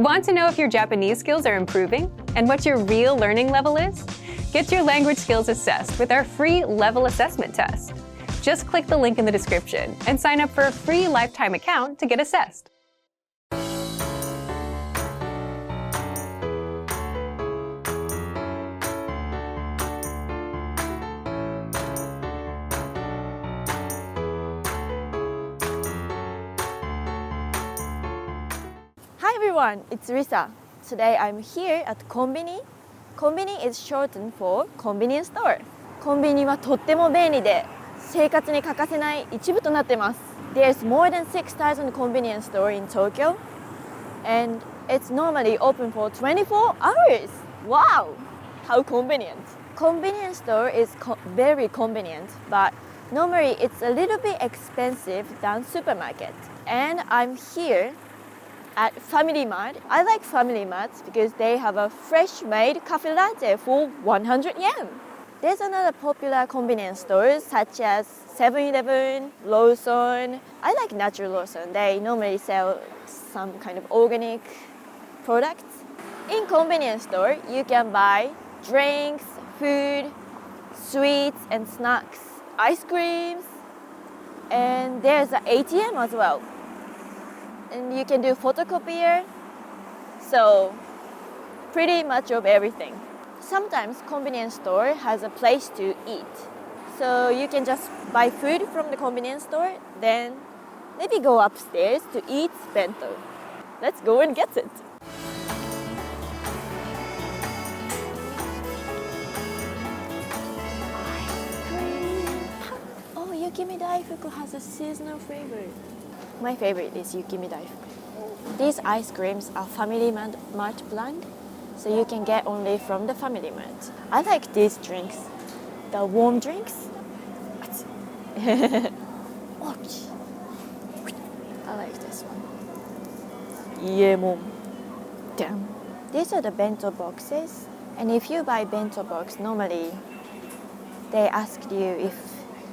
Want to know if your Japanese skills are improving and what your real learning level is? Get your language skills assessed with our free level assessment test. Just click the link in the description and sign up for a free lifetime account to get assessed. Hi everyone, it's Risa. Today I'm here at Konbini. Konbini is shortened for convenience store. コンビニはとっても便利で生活に欠かせない一部となっています。There's more than 6,000 convenience stores in Tokyo and it's normally open for 24 hours. Wow! How convenient. Convenience store is very convenient, but normally it's a little bit expensive than supermarket. And I'm here at Family Mart. I like Family Mart because they have a fresh made cafe latte for 100 yen. There's another popular convenience stores such as 7-Eleven, Lawson. I like natural Lawson. They normally sell some kind of organic products. In convenience store, you can buy drinks, food, sweets and snacks, ice creams, and there's an ATM as well. And you can do photocopier, so pretty much of everything. Sometimes convenience store has a place to eat, so you can just buy food from the convenience store, then maybe go upstairs to eat bento. Let's go and get it. Oh, Yukimi Daifuku has a seasonal flavor. My favorite is Yukimi Daifuku. These ice creams are Family Mart brand, so you can get only from the Family Mart. I like these drinks, the warm drinks. I like this one. Yemon. Damn. These are the bento boxes, and if you buy bento box, normally they ask you if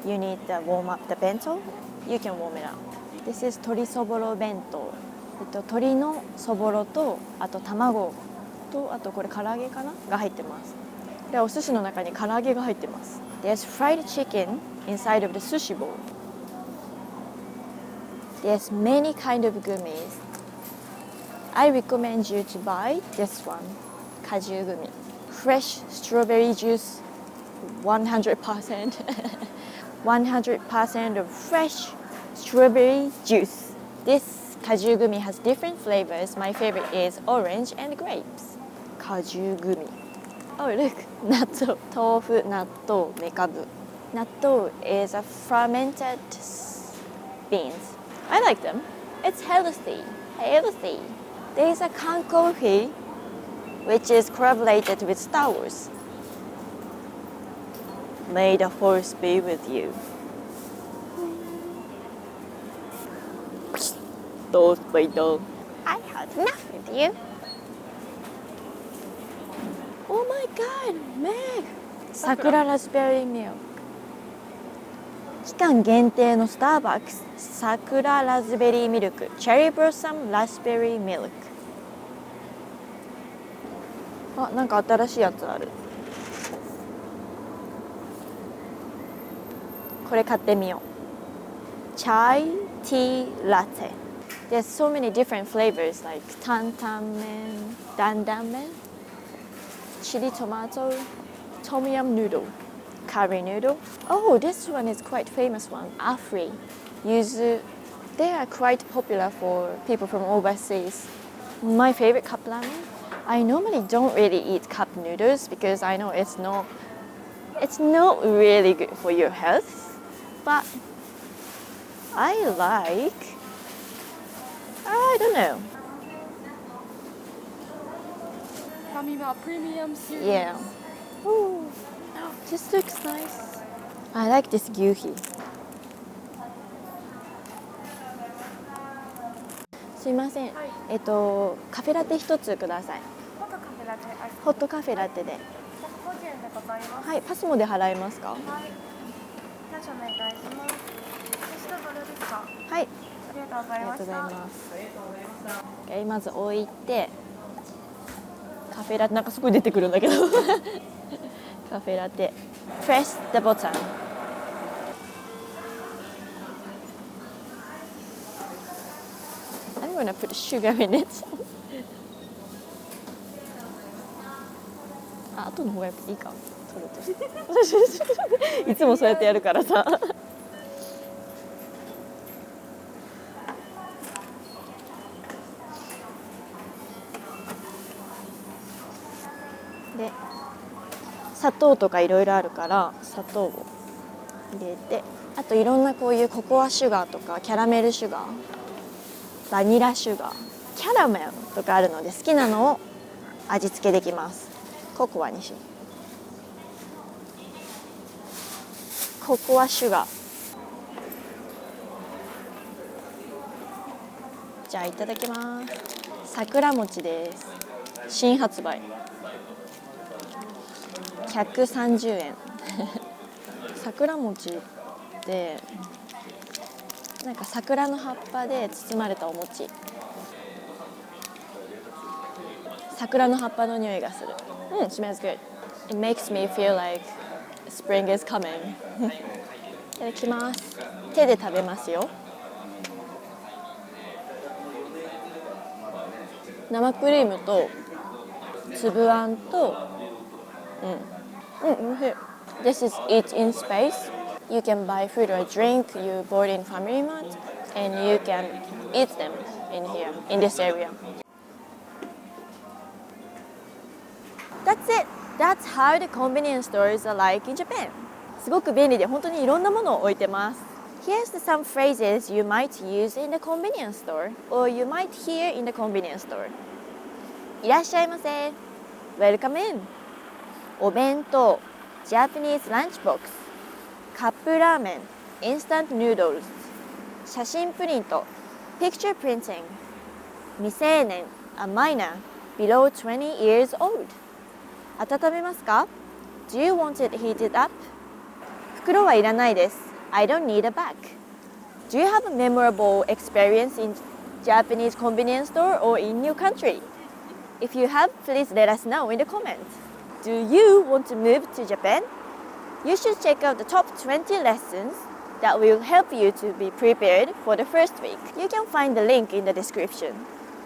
you need to warm up the bento. You can warm it up. This is 鶏そぼろ弁当。鶏のそぼろとあと卵とあとこれ唐揚げかなが入ってます。でお寿司の中に唐揚げが入ってます。There's fried chicken inside of the sushi bowl. There's many kind of gummies. I recommend you to buy this one, 果汁グミ. Fresh strawberry juice, 100%. 100% of fresh strawberry juice. This kaju gumi has different flavors. My favorite is orange and grapes. Kaju gumi. Oh look, natto, tofu, natto, mekabu. Natto is a fermented beans. I like them. It's healthy. Healthy. There's a can coffee which is collaborated with Star Wars. May the force be with you. Darth Vader. I had enough with you. Oh my god, Meg! 桜ラズベリーミルク。期間限定のスターバックス桜ラズベリーミルク Cherry Blossom Raspberry Milk。あ、なんか新しいやつある。これ買ってみよう。Chai Tea Latte. There's so many different flavors like Tantan Men, Dandan Men, chili tomato, tom yum noodle, curry noodle. Oh, this one is quite famous one, Afri, yuzu. They are quite popular for people from overseas. My favorite cup ramen. I normally don't really eat cup noodles because I know it's not really good for your health, but I don't know. Famima Premium Series. Yeah. Ooh, this looks nice. I like this gyuhi. すいません。はい。カフェラテ一つください。ホットカフェラテアイス。ホットカフェラテで。150円でございます。はい、パスモで払えますか？はい。キャッシュお願いします。そしてドルですか？はい。りがとうございました。ます。まず置いて、カフェラテなんかすごい出てくるんだけどカフェラテ Press the button. I'm gonna put sugar in it 後の方がやっぱいいか取るとしていつもそうやってやるからさで砂糖とかいろいろあるから砂糖を入れて、あといろんなこういうココアシュガーとかキャラメルシュガー、バニラシュガー、キャラメルとかあるので好きなのを味付けできます。ココアにしよう。ココアシュガー。じゃあいただきます。桜餅です。新発売。130円桜餅ってなんか桜の葉っぱで包まれたお餅、桜の葉っぱの匂いがする。smells good. It makes me feel like spring is coming いただきます。手で食べますよ。生クリームと粒あんとおいしい。This is Eat in Space. You can buy food or drink you bought in Family Mart and you can eat them in here, in this area. That's it. That's how the convenience stores are like in Japan. すごく便利で本当にいろんなものを置いてます。Here's some phrases you might use in the convenience store or you might hear in the convenience store. いらっしゃいませ。Welcome in. お弁当 Japanese lunchbox カップラーメン Instant noodles 写真プリント Picture printing 未成年 A minor below 20 years old 温めますか Do you want it heated up 袋はいらないです I don't need a bag Do you have a memorable experience in Japanese convenience store or in your country? If you have, please let us know in the comments. Do you want to move to Japan? You should check out the top 20 lessons that will help you to be prepared for the first week. You can find the link in the description.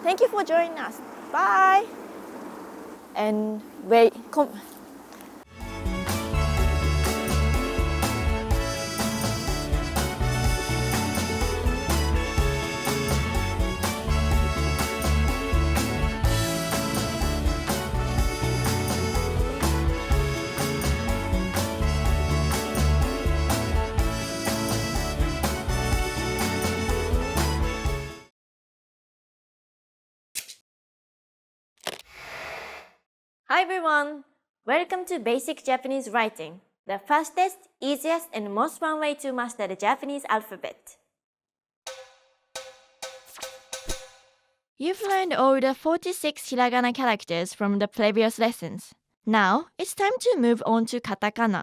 Thank you for joining us. Bye! And wait, Hi everyone! Welcome to Basic Japanese Writing, the fastest, easiest, and most fun way to master the Japanese alphabet. You've learned all the 46 hiragana characters from the previous lessons. Now, it's time to move on to katakana.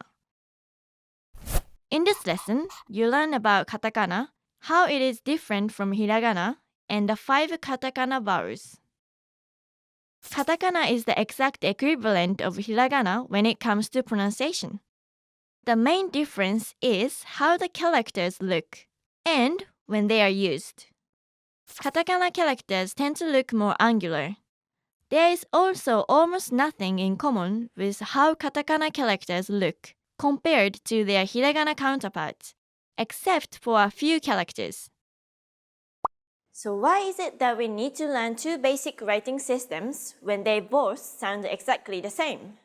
In this lesson, you learn about katakana, how it is different from hiragana, and the 5 katakana vowels. Katakana is the exact equivalent of hiragana when it comes to pronunciation. The main difference is how the characters look and when they are used. Katakana characters tend to look more angular. There is also almost nothing in common with how katakana characters look compared to their hiragana counterparts, except for a few characters. So why is it that we need to learn 2 basic writing systems when they both sound exactly the same?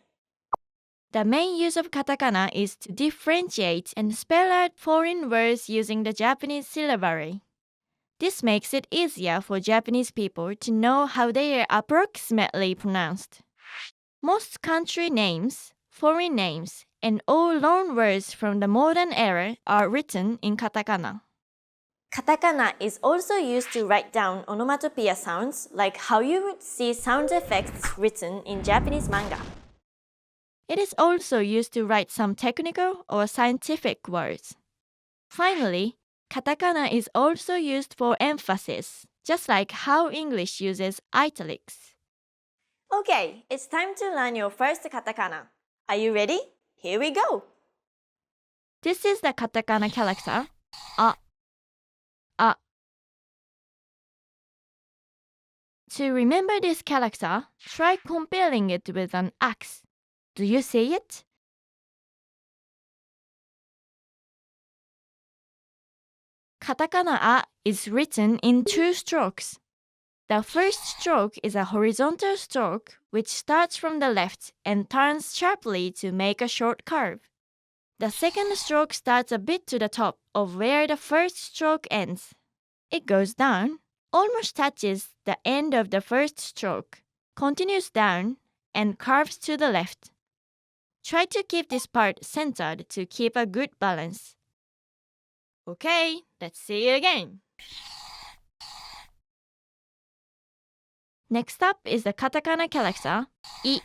The main use of katakana is to differentiate and spell out foreign words using the Japanese syllabary. This makes it easier for Japanese people to know how they are approximately pronounced. Most country names, foreign names, and all loan words from the modern era are written in katakana. Katakana is also used to write down onomatopoeia sounds like how you would see sound effects written in Japanese manga. It is also used to write some technical or scientific words. Finally, Katakana is also used for emphasis, just like how English uses italics. Okay, it's time to learn your first katakana. Are you ready? Here we go! This is the katakana character, a. To remember this character, try comparing it with an axe. Do you see it? Katakana a is written in 2 strokes. The first stroke is a horizontal stroke which starts from the left and turns sharply to make a short curve. The second stroke starts a bit to the top of where the first stroke ends. It goes down, almost touches the end of the first stroke, continues down, and curves to the left. Try to keep this part centered to keep a good balance. Okay, let's see it again. Next up is the katakana character, I.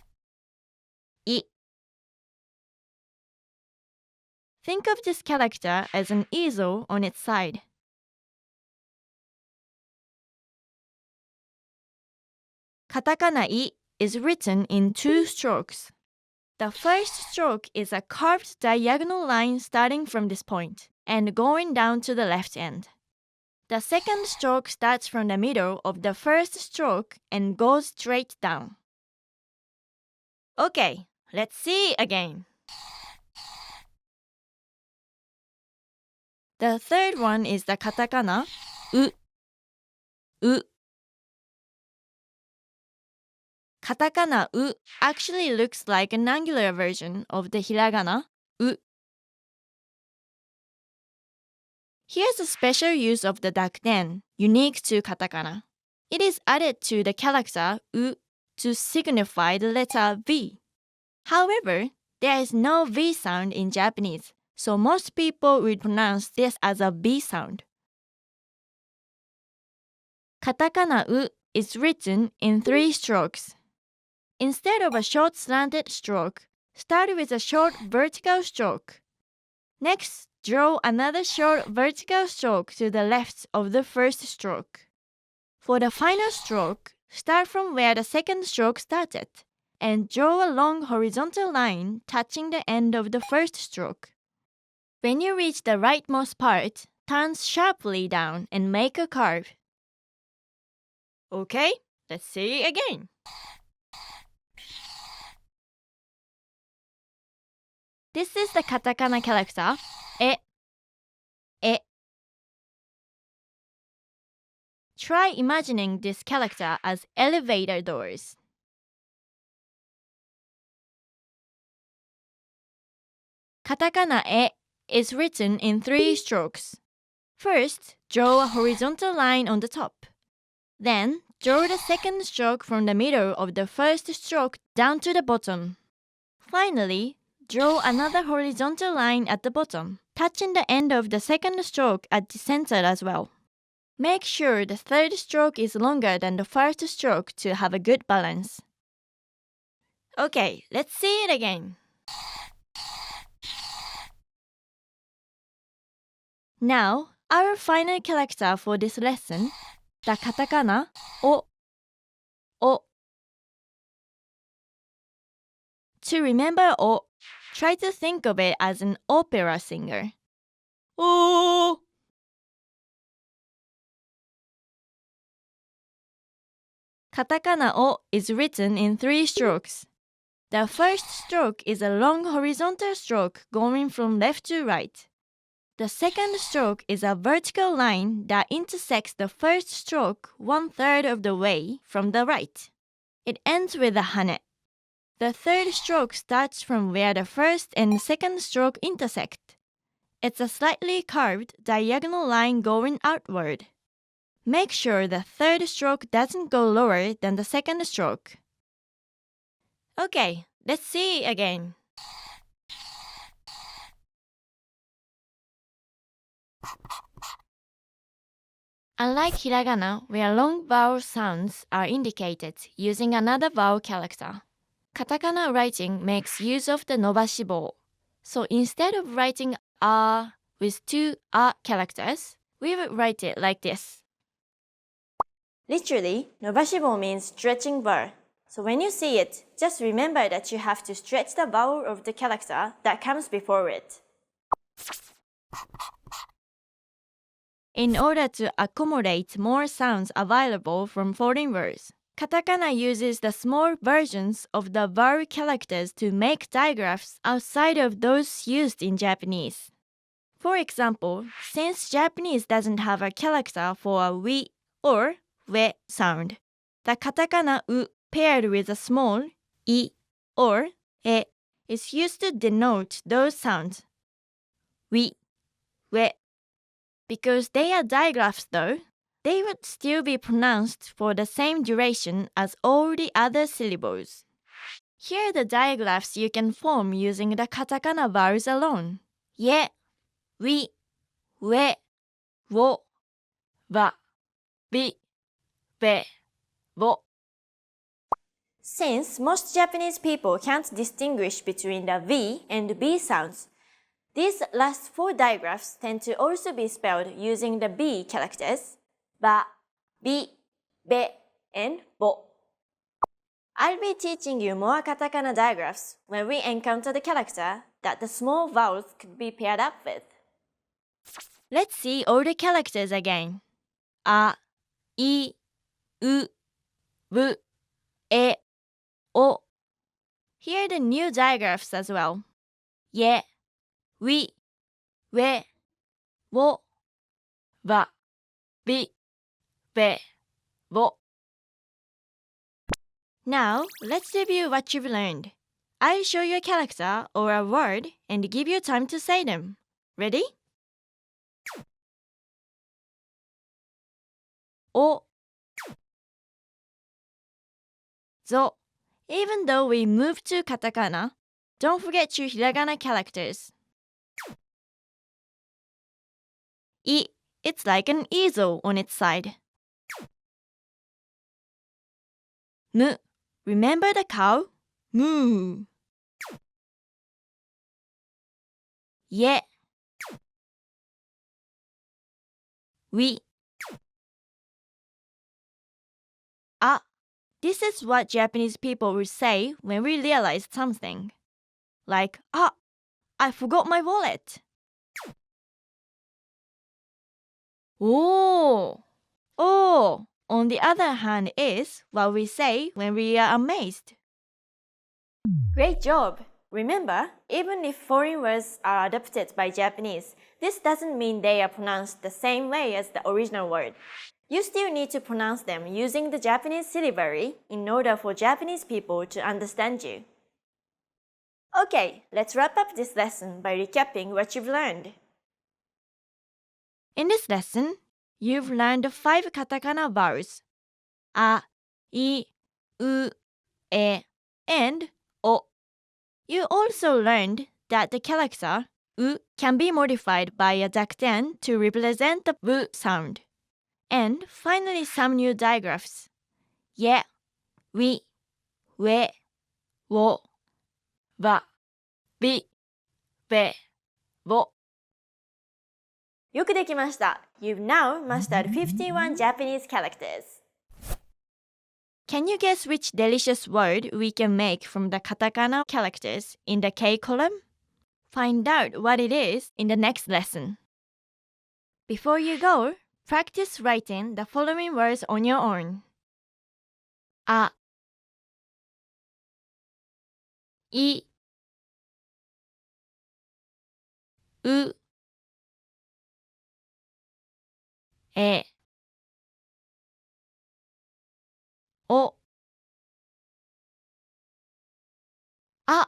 Think of this character as an easel on its side. Katakana I is written in 2 strokes. The first stroke is a curved diagonal line starting from this point and going down to the left end. The second stroke starts from the middle of the first stroke and goes straight down. Okay, let's see again. The third one is the katakana, U. Katakana U actually looks like an angular version of the hiragana, U. Here's a special use of the dakten, unique to katakana. It is added to the character U to signify the letter V. However, there is no V sound in Japanese, so most people would pronounce this as a B sound. Katakana U is written in 3 strokes. Instead of a short slanted stroke, start with a short vertical stroke. Next, draw another short vertical stroke to the left of the first stroke. For the final stroke, start from where the second stroke started and draw a long horizontal line touching the end of the first stroke. When you reach the rightmost part, turn sharply down and make a curve. Okay, let's see again. This is the katakana character, e. Try imagining this character as elevator doors. Katakana e is written in 3 strokes. First, draw a horizontal line on the top. Then, draw the second stroke from the middle of the first stroke down to the bottom. Finally, draw another horizontal line at the bottom, touching the end of the second stroke at the center as well. Make sure the third stroke is longer than the first stroke to have a good balance. Okay, let's see it again. Now, our final character for this lesson, the katakana o. To remember o, try to think of it as an opera singer. O. Katakana o is written in 3 strokes. The first stroke is a long horizontal stroke going from left to right. The second stroke is a vertical line that intersects the first stroke 1/3 of the way from the right. It ends with a hane. The third stroke starts from where the first and second stroke intersect. It's a slightly curved diagonal line going outward. Make sure the third stroke doesn't go lower than the second stroke. Okay, let's see again. Unlike hiragana, where long vowel sounds are indicated using another vowel character, katakana writing makes use of the nobashibou. So instead of writing a with two a characters, we would write it like this. Literally, 伸ばし棒 means stretching bar. So when you see it, just remember that you have to stretch the vowel of the character that comes before it. In order to accommodate more sounds available from foreign words, katakana uses the small versions of the vowel characters to make digraphs outside of those used in Japanese. For example, since Japanese doesn't have a character for a we or we sound, the katakana u paired with a small I or e is used to denote those sounds. We, we. Because they are digraphs though, they would still be pronounced for the same duration as all the other syllables. Here are the digraphs you can form using the katakana vowels alone. Ye, we, we, wo, wa, bi, be, wo. Since most Japanese people can't distinguish between the V and B sounds, these last four digraphs tend to also be spelled using the B characters, ba, bi, be, and bo. I'll be teaching you more katakana digraphs when we encounter the character that the small vowels could be paired up with. Let's see all the characters again. A, I, U, W, E, O. Here are the new digraphs as well. Ye, we, we, wo, wa, bi, be, wo. Now, let's review what you've learned. I'll show you a character or a word and give you time to say them. Ready? O, zo. Even though we moved to katakana, don't forget your hiragana characters. I, it's like an easel on its side. Mu, remember the cow? Moo. Ye, we. A, this is what Japanese people would say when we realize something. Like, I forgot my wallet. Oh, on the other hand is what we say when we are amazed. Great job! Remember, even if foreign words are adopted by Japanese, this doesn't mean they are pronounced the same way as the original word. You still need to pronounce them using the Japanese syllabary in order for Japanese people to understand you. Okay, let's wrap up this lesson by recapping what you've learned. In this lesson, you've learned 5 katakana vowels: a, I, u, e, and o. You also learned that the character u can be modified by a dakten to represent the w sound. And finally, some new digraphs: ye, we, we, wo, wa, bi, be, wo. よくできました。You've now mastered 51 Japanese characters. Can you guess which delicious word we can make from the katakana characters in the K column? Find out what it is in the next lesson. Before you go, practice writing the following words on your own. A, I, U, E, O, A, I,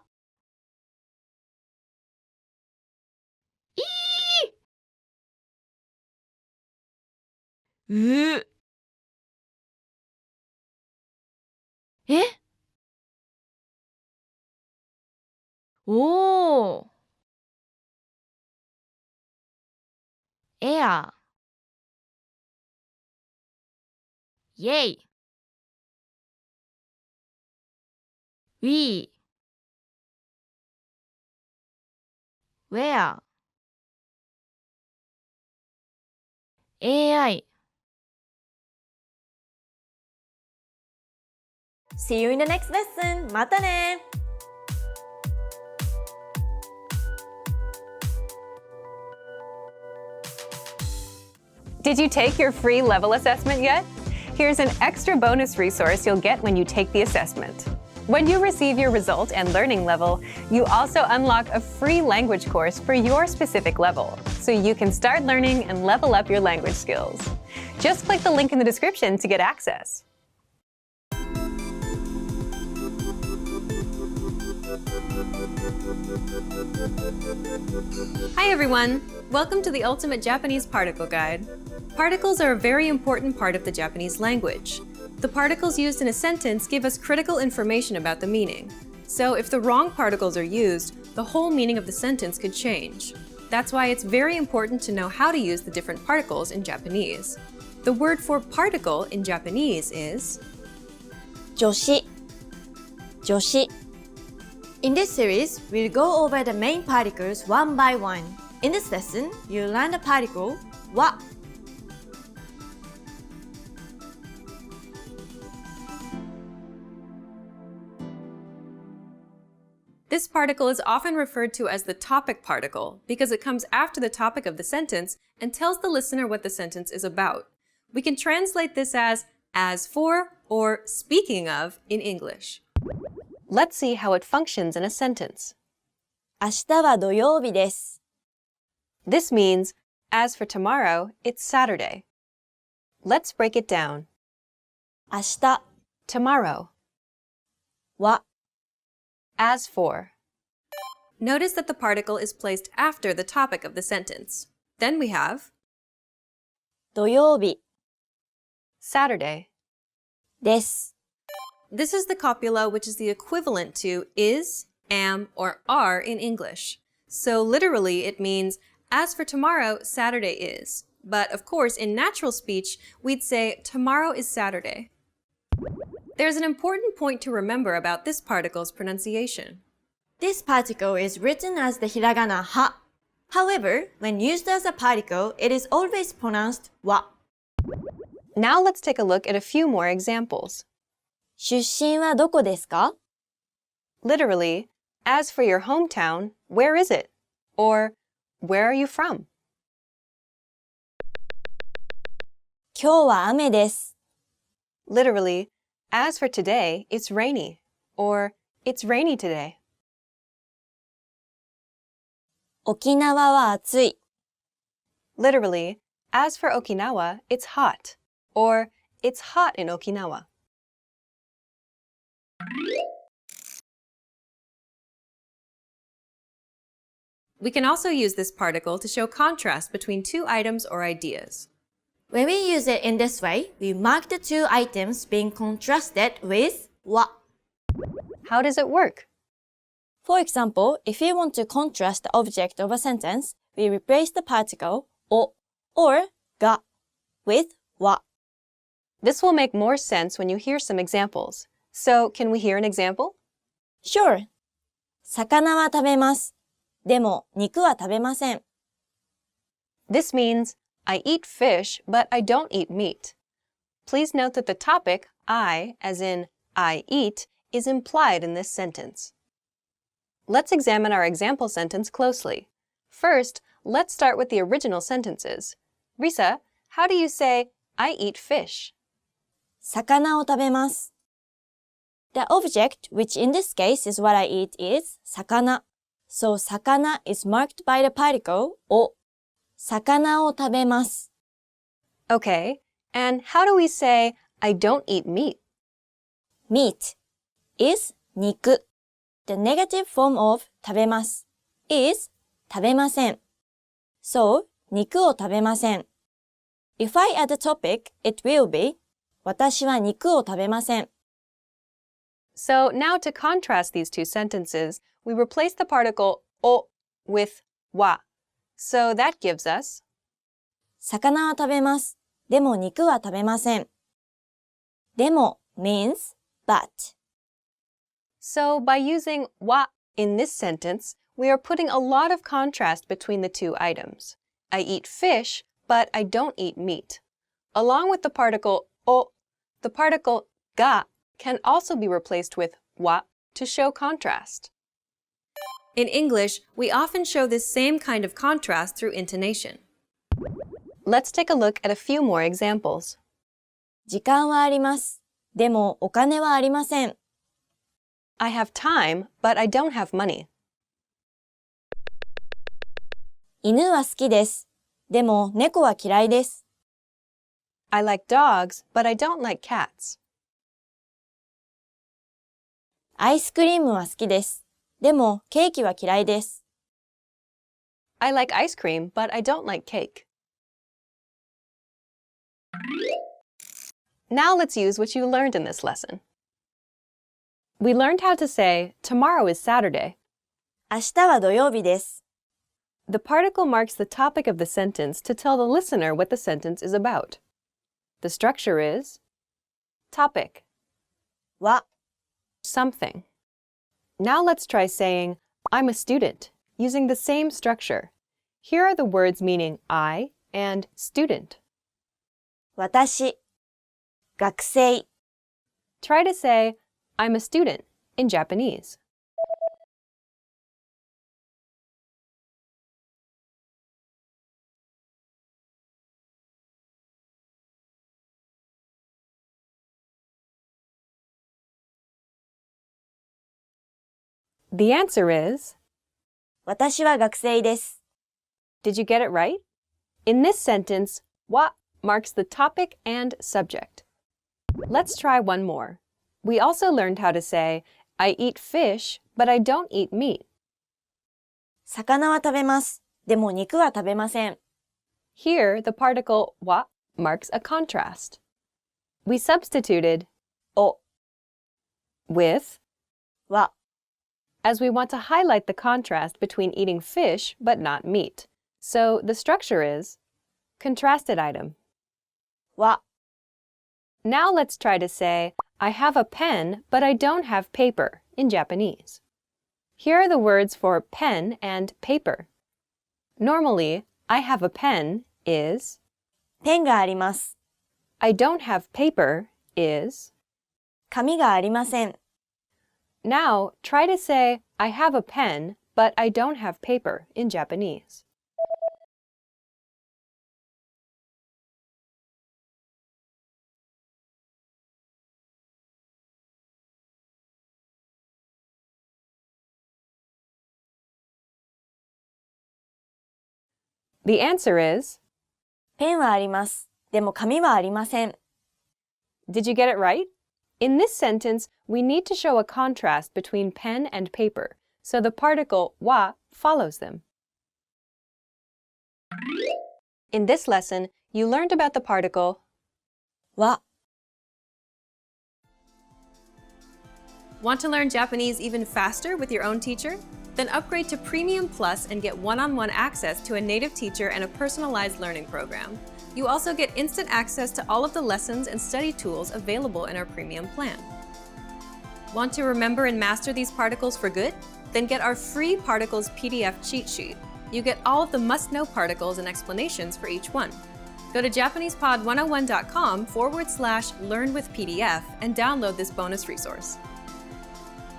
U. えおーエアイェイウィーウェア AI. See you in the next lesson. またね! Did you take your free level assessment yet? Here's an extra bonus resource you'll get when you take the assessment. When you receive your result and learning level, you also unlock a free language course for your specific level, so you can start learning and level up your language skills. Just click the link in the description to get access. Hi everyone! Welcome to the Ultimate Japanese Particle Guide. Particles are a very important part of the Japanese language. The particles used in a sentence give us critical information about the meaning. So if the wrong particles are used, the whole meaning of the sentence could change. That's why it's very important to know how to use the different particles in Japanese. The word for particle in Japanese is 助詞 助詞 In this series, we'll go over the main particles one by one. In this lesson, you'll learn the particle は This particle is often referred to as the topic particle because it comes after the topic of the sentence and tells the listener what the sentence is about. We can translate this as for, or speaking of in English. Let's see how it functions in a sentence. 明日は土曜日です This means, as for tomorrow, it's Saturday. Let's break it down. 明日 Tomorrow. は As for. Notice that the particle is placed after the topic of the sentence. Then we have 土曜日 Saturday. です This is the copula, which is the equivalent to is, am, or are in English. So literally, it means, as for tomorrow, Saturday is. But of course, in natural speech, we'd say, tomorrow is Saturday. There's an important point to remember about this particle's pronunciation. This particle is written as the hiragana は However, when used as a particle, it is always pronounced は Now let's take a look at a few more examples. 出身はどこですか Literally, as for your hometown, where is it? Or, where are you from? 今日は雨です Literally, as for today, it's rainy. Or, it's rainy today. 沖縄は暑い Literally, as for Okinawa, it's hot. Or, it's hot in Okinawa. We can also use this particle to show contrast between two items or ideas. When we use it in this way, we mark the two items being contrasted with は How does it work? For example, if we want to contrast the object of a sentence, we replace the particle お or が with は This will make more sense when you hear some examples. So, can we hear an example? Sure. 魚は食べます。でも肉は食べません。This means, I eat fish, but I don't eat meat. Please note that the topic, I, as in I eat, is implied in this sentence. Let's examine our example sentence closely. First, let's start with the original sentences. Risa, how do you say, I eat fish? 魚を食べます。The object, which in this case is what I eat, is 魚。So 魚 is marked by the particle を。魚を食べます。Okay, and how do we say, I don't eat meat? Meat is 肉。The negative form of 食べます is 食べません。So 肉を食べません。If I add a topic, it will be 私は肉を食べません。So now to contrast these two sentences, we replace the particle お with は. So that gives us 魚は食べます。でも肉は食べません。でも means but. So by using は in this sentence, we are putting a lot of contrast between the two items. I eat fish, but I don't eat meat. Along with the particle o, the particle ga can also be replaced with wa to show contrast. In English, we often show this same kind of contrast through intonation. Let's take a look at a few more examples. 時間はあります。でもお金はありません。I have time, but I don't have money. 犬は好きです。でも猫は嫌いです。I like dogs, but I don't like cats. アイスクリームは好きです。でもケーキは嫌いです。I like ice cream, but I don't like cake. Now let's use what you learned in this lesson. We learned how to say, tomorrow is Saturday. 明日は土曜日です。The particle marks the topic of the sentence to tell the listener what the sentence is about. The structure is topic, は something. Now let's try saying, I'm a student, using the same structure. Here are the words meaning I and student. 私、学生、 Try to say, I'm a student in Japanese. The answer is, 私は学生です。 did you get it right? In this sentence, wa marks the topic and subject. Let's try one more. We also learned how to say, I eat fish, but I don't eat meat. 魚は食べます。でも肉は食べません。 Here, the particle wa marks a contrast. We substituted お with は as we want to highlight the contrast between eating fish but not meat. So the structure is contrasted item. は Now let's try to say, I have a pen, but I don't have paper in Japanese. Here are the words for pen and paper. Normally, I have a pen is, ペンがあります。 I don't have paper is. 紙がありません。 Now, try to say, I have a pen, but I don't have paper in Japanese. The answer is, ペンはあります。でも紙はありません。 did you get it right? In this sentence, we need to show a contrast between pen and paper, so the particle wa follows them. In this lesson, you learned about the particle は Want to learn Japanese even faster with your own teacher? Then upgrade to Premium Plus and get one-on-one access to a native teacher and a personalized learning program. You also get instant access to all of the lessons and study tools available in our premium plan. Want to remember and master these particles for good? Then get our free Particles PDF cheat sheet. You get all of the must-know particles and explanations for each one. Go to JapanesePod101.com/learnwithPDF and download this bonus resource.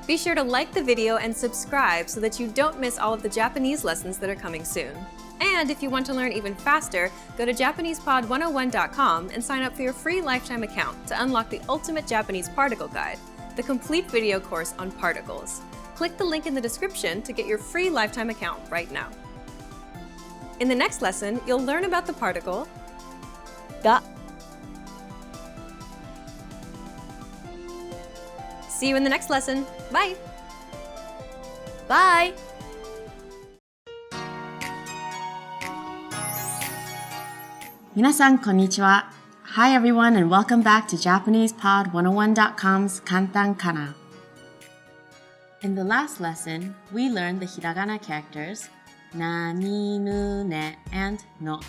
Be sure to like the video and subscribe so that you don't miss all of the Japanese lessons that are coming soon. And if you want to learn even faster, go to JapanesePod101.com and sign up for your free lifetime account to unlock the ultimate Japanese particle guide, the complete video course on particles. Click the link in the description to get your free lifetime account right now. In the next lesson, you'll learn about the particle が See you in the next lesson. Bye! バイ皆さんこんにちは。Hi everyone and welcome back to JapanesePod101.com's Kantan Kana. In the last lesson, we learned the hiragana characters na, ni, nu, ne, and no.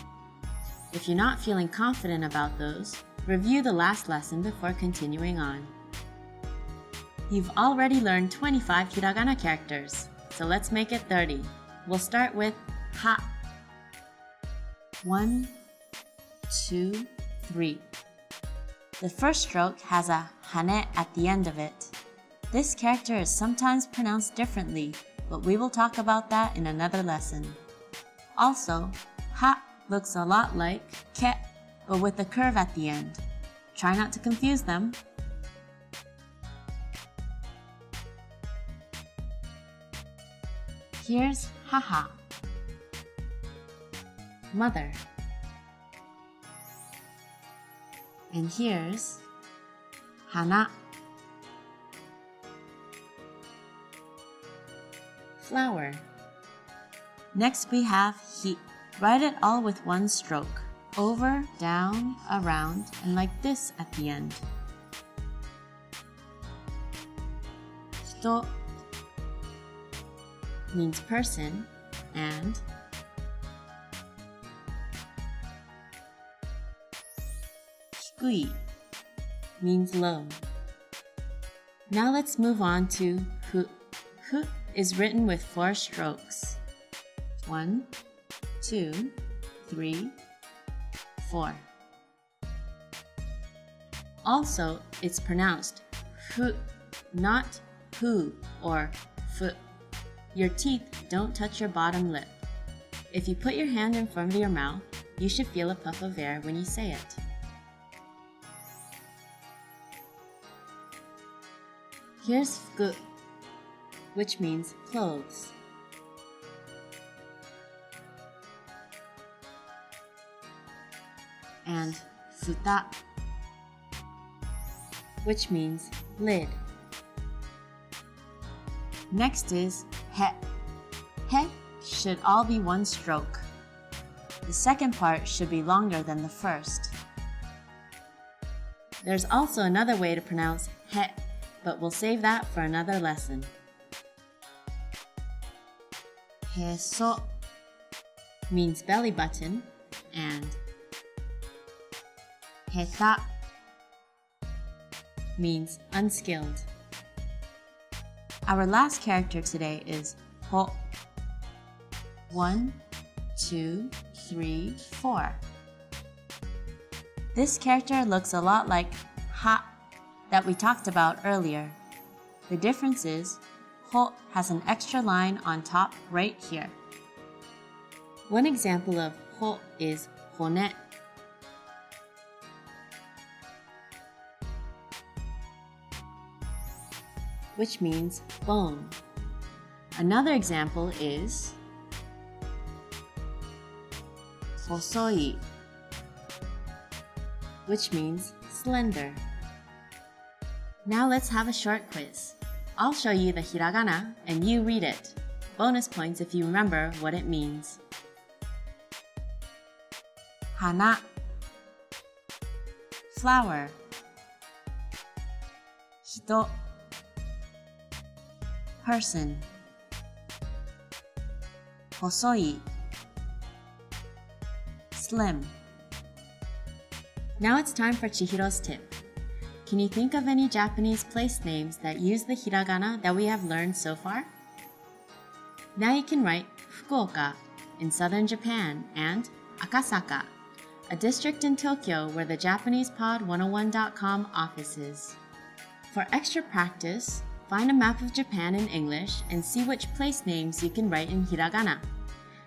If you're not feeling confident about those, review the last lesson before continuing on. You've already learned 25 hiragana characters, so let's make it 30. We'll start with ha. 1, 2, 3. The first stroke has a hane at the end of it. This character is sometimes pronounced differently, but we will talk about that in another lesson. Also, ha looks a lot like ke, but with a curve at the end. Try not to confuse them. Here's haha, mother. And here's hana, flower. Next we have hi. Write it all with one stroke. Over, down, around, and like this at the end. Hito means person, and hikui means low. Now let's move on to fu. Fu is written with 4 strokes. 1, 2, 3, 4. Also, it's pronounced fu, not hu or fu. Your teeth don't touch your bottom lip. If you put your hand in front of your mouth, you should feel a puff of air when you say it. Here's fuku, which means clothes. And futa, which means lid. Next is he. He should all be 1 stroke. The second part should be longer than the first. There's also another way to pronounce he, but we'll save that for another lesson. Heso means belly button, and heta means unskilled. Our last character today is ho. 1, 2, 3, 4. This character looks a lot like ha that we talked about earlier. The difference is ho has an extra line on top right here. One example of ho is hone. Which means bone. Another example is hosoi, which means slender. Now let's have a short quiz. I'll show you the hiragana and you read it. Bonus points if you remember what it means. Hana, flower. Hito, person. Hosoi, slim. Now it's time for Chihiro's tip. Can you think of any Japanese place names that use the hiragana that we have learned so far? Now you can write Fukuoka in southern Japan and Akasaka, a district in Tokyo where the JapanesePod101.com office is. For extra practice, find a map of Japan in English and see which place names you can write in hiragana.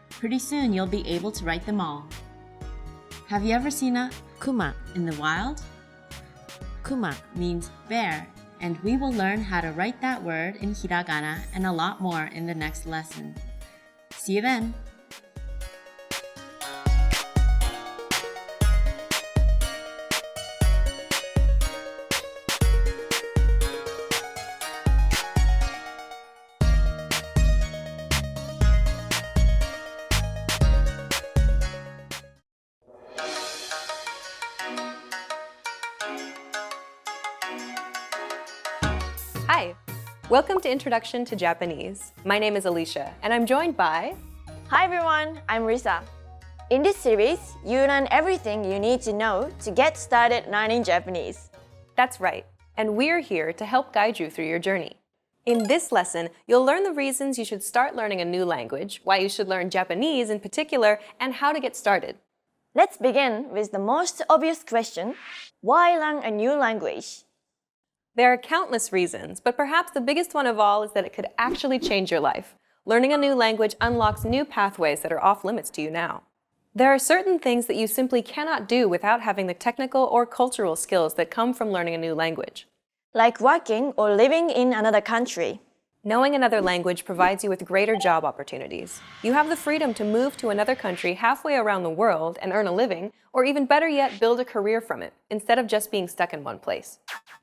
Pretty soon you'll be able to write them all. Have you ever seen a kuma in the wild? Kuma means bear, and we will learn how to write that word in hiragana and a lot more in the next lesson. See you then! Hi! Welcome to Introduction to Japanese. My name is Alicia, and I'm joined by... Hi everyone, I'm Risa. In this series, you learn everything you need to know to get started learning Japanese. That's right, and we're here to help guide you through your journey. In this lesson, you'll learn the reasons you should start learning a new language, why you should learn Japanese in particular, and how to get started. Let's begin with the most obvious question. Why learn a new language? There are countless reasons, but perhaps the biggest one of all is that it could actually change your life. Learning a new language unlocks new pathways that are off limits to you now. There are certain things that you simply cannot do without having the technical or cultural skills that come from learning a new language. Like working or living in another country. Knowing another language provides you with greater job opportunities. You have the freedom to move to another country halfway around the world and earn a living, or even better yet, build a career from it, instead of just being stuck in one place.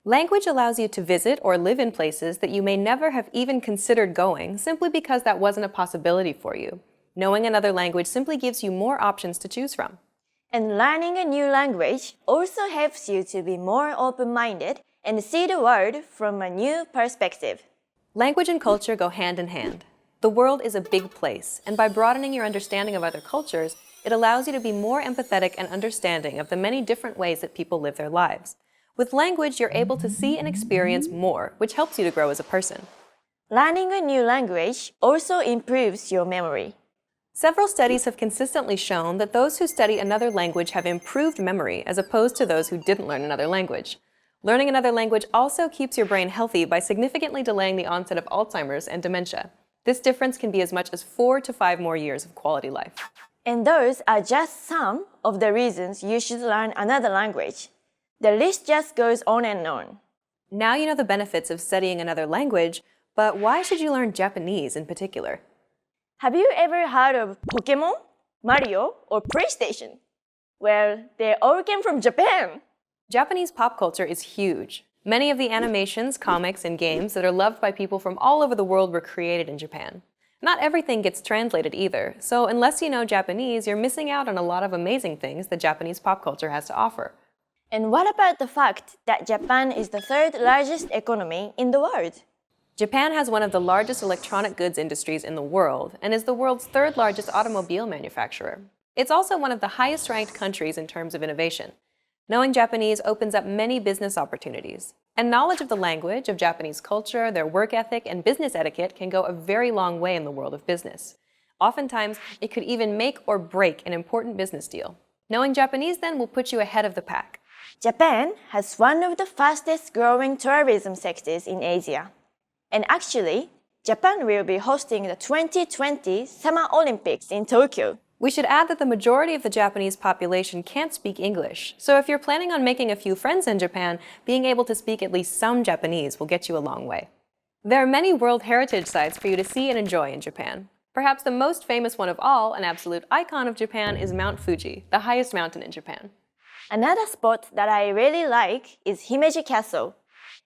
Language allows you to visit or live in places that you may never have even considered going simply because that wasn't a possibility for you. Knowing another language simply gives you more options to choose from. And learning a new language also helps you to be more open-minded and see the world from a new perspective. Language and culture go hand in hand. The world is a big place, and by broadening your understanding of other cultures, it allows you to be more empathetic and understanding of the many different ways that people live their lives. With language, you're able to see and experience more, which helps you to grow as a person. Learning a new language also improves your memory. Several studies have consistently shown that those who study another language have improved memory as opposed to those who didn't learn another language. Learning another language also keeps your brain healthy by significantly delaying the onset of Alzheimer's and dementia. This difference can be as much as 4 to 5 more years of quality life. And those are just some of the reasons you should learn another language. The list just goes on and on. Now you know the benefits of studying another language, but why should you learn Japanese in particular? Have you ever heard of Pokemon, Mario, or PlayStation? Well, they all came from Japan. Japanese pop culture is huge. Many of the animations, comics, and games that are loved by people from all over the world were created in Japan. Not everything gets translated either, so unless you know Japanese, you're missing out on a lot of amazing things that Japanese pop culture has to offer. And what about the fact that Japan is the third largest economy in the world? Japan has one of the largest electronic goods industries in the world and is the world's third largest automobile manufacturer. It's also one of the highest ranked countries in terms of innovation. Knowing Japanese opens up many business opportunities. And knowledge of the language, of Japanese culture, their work ethic, and business etiquette can go a very long way in the world of business. Oftentimes, it could even make or break an important business deal. Knowing Japanese then will put you ahead of the pack. Japan has one of the fastest growing tourism sectors in Asia. And actually, Japan will be hosting the 2020 Summer Olympics in Tokyo. We should add that the majority of the Japanese population can't speak English, so if you're planning on making a few friends in Japan, being able to speak at least some Japanese will get you a long way. There are many World Heritage Sites for you to see and enjoy in Japan. Perhaps the most famous one of all, an absolute icon of Japan, is Mount Fuji, the highest mountain in Japan. Another spot that I really like is Himeji Castle.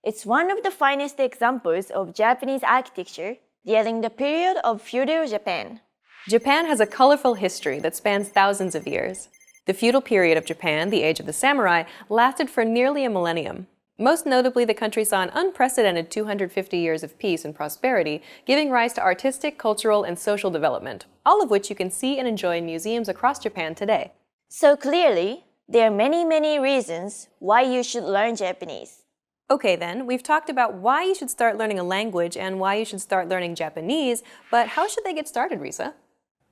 It's one of the finest examples of Japanese architecture during the period of feudal Japan. Japan has a colorful history that spans thousands of years. The feudal period of Japan, the age of the samurai, lasted for nearly a millennium. Most notably, the country saw an unprecedented 250 years of peace and prosperity, giving rise to artistic, cultural, and social development, all of which you can see and enjoy in museums across Japan today. So clearly, there are many reasons why you should learn Japanese. Okay then, we've talked about why you should start learning a language and why you should start learning Japanese, but how should they get started, Risa?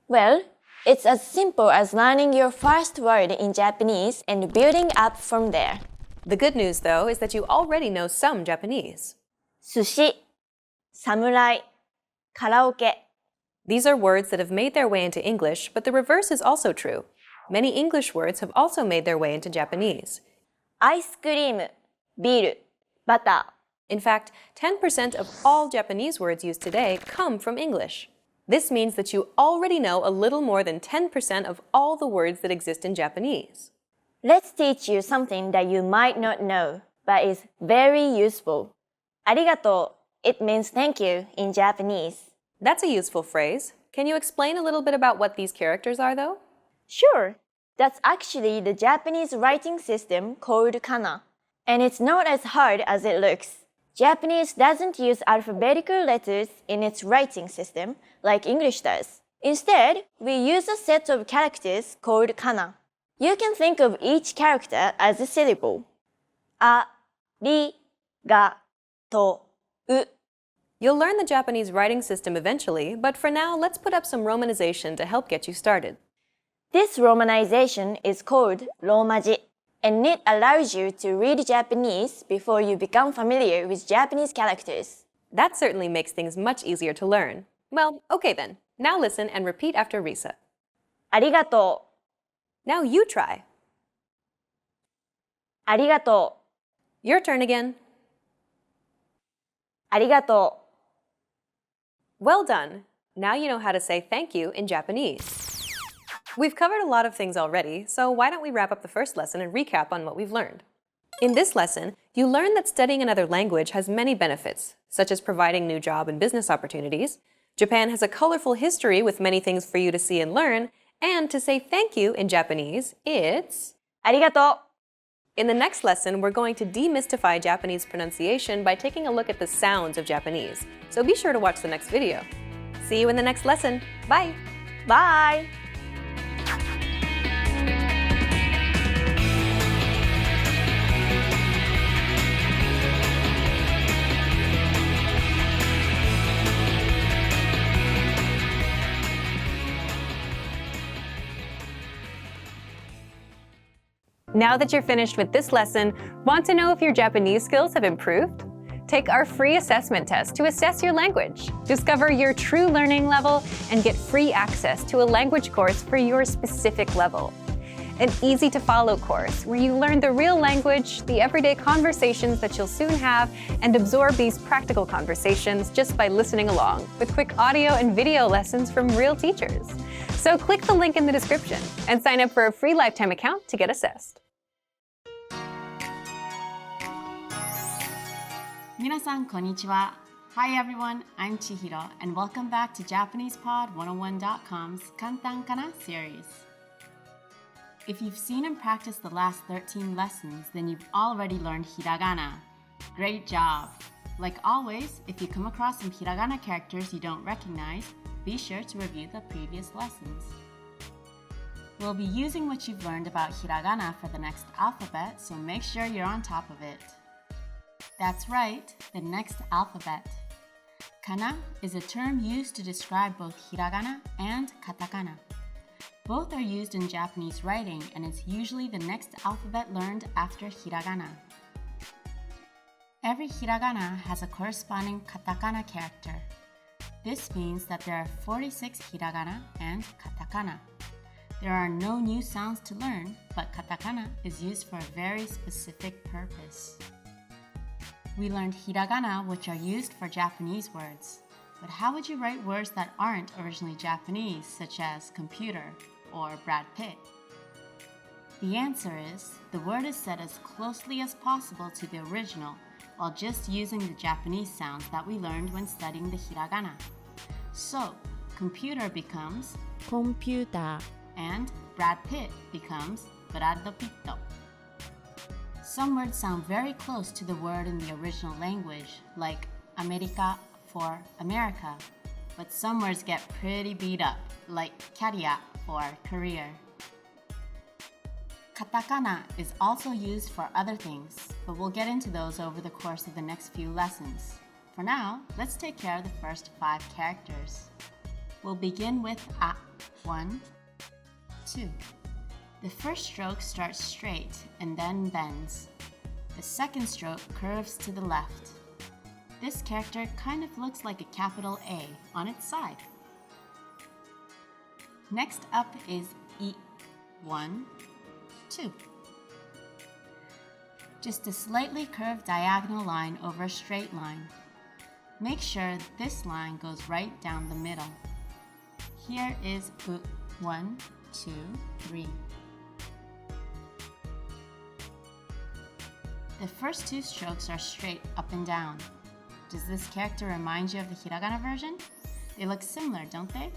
Well, it's as simple as learning your first word in Japanese and building up from there. The good news, though, is that you already know some Japanese. Sushi, samurai, karaoke. These are words that have made their way into English, but the reverse is also true. Many English words have also made their way into Japanese. Ice cream, ビール, butter. In fact, 10% of all Japanese words used today come from English. This means that you already know a little more than 10% of all the words that exist in Japanese. Let's teach you something that you might not know, but is very useful. Arigato. It means thank you in Japanese. That's a useful phrase. Can you explain a little bit about what these characters are, though? Sure. That's actually the Japanese writing system called kana. And it's not as hard as it looks. Japanese doesn't use alphabetical letters in its writing system like English does. Instead, we use a set of characters called kana. You can think of each character as a syllable. A, ri, ga, to, u. You'll learn the Japanese writing system eventually, but for now, let's put up some romanization to help get you started. This romanization is called Romaji, and it allows you to read Japanese before you become familiar with Japanese characters. That certainly makes things much easier to learn. Well, okay then. Now listen and repeat after Risa. ありがとう。 Now you try. ありがとう。 Your turn again. ありがとう。 Well done. Now you know how to say thank you in Japanese. We've covered a lot of things already, so why don't we wrap up the first lesson and recap on what we've learned? In this lesson, you learned that studying another language has many benefits, such as providing new job and business opportunities. Japan has a colorful history with many things for you to see and learn, and to say thank you in Japanese, it's ありがとう。 In the next lesson, we're going to demystify Japanese pronunciation by taking a look at the sounds of Japanese. So be sure to watch the next video. See you in the next lesson. Bye! Bye! Now that you're finished with this lesson, want to know if your Japanese skills have improved? Take our free assessment test to assess your language, discover your true learning level, and get free access to a language course for your specific level. An easy-to-follow course where you learn the real language, the everyday conversations that you'll soon have, and absorb these practical conversations just by listening along, with quick audio and video lessons from real teachers. So click the link in the description and sign up for a free lifetime account to get assessed. 皆さんこんにちは。Hi everyone, I'm Chihiro and welcome back to JapanesePod101.com's Kantan Kana series. If you've seen and practiced the last 13 lessons, then you've already learned hiragana. Great job! Like always, if you come across some hiragana characters you don't recognize, be sure to review the previous lessons. We'll be using what you've learned about hiragana for the next alphabet, so make sure you're on top of it. That's right, the next alphabet. Kana is a term used to describe both hiragana and katakana. Both are used in Japanese writing and it's usually the next alphabet learned after hiragana. Every hiragana has a corresponding katakana character. This means that there are 46 hiragana and katakana. There are no new sounds to learn, but katakana is used for a very specific purpose. We learned hiragana, which are used for Japanese words. But how would you write words that aren't originally Japanese, such as computer or Brad Pitt? The answer is, the word is said as closely as possible to the original, while just using the Japanese sounds that we learned when studying the hiragana. So, computer becomes computer and Brad Pitt becomes Brad Pitt. Some words sound very close to the word in the original language, like America for America, but some words get pretty beat up, like career for career. Katakana is also used for other things, but we'll get into those over the course of the next few lessons. For now, let's take care of the first 5 characters. We'll begin with a. 1, 2. The first stroke starts straight and then bends. The second stroke curves to the left. This character kind of looks like a capital A on its side. Next up is I. 1, 2. Just a slightly curved diagonal line over a straight line. Make sure this line goes right down the middle. Here is U. 1, 2, 3. The first 2 strokes are straight up and down. Does this character remind you of the hiragana version? They look similar, don't they?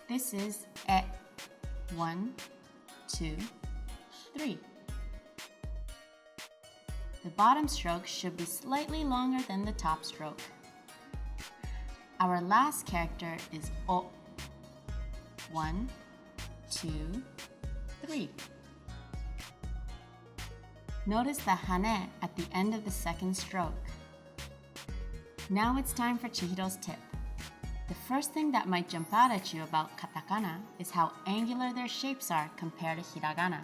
This is E. 1, 2, 3. The bottom stroke should be slightly longer than the top stroke. Our last character is O. 1, 2, 3. Notice the hane at the end of the second stroke. Now it's time for Chihiro's tip. The first thing that might jump out at you about katakana is how angular their shapes are compared to hiragana.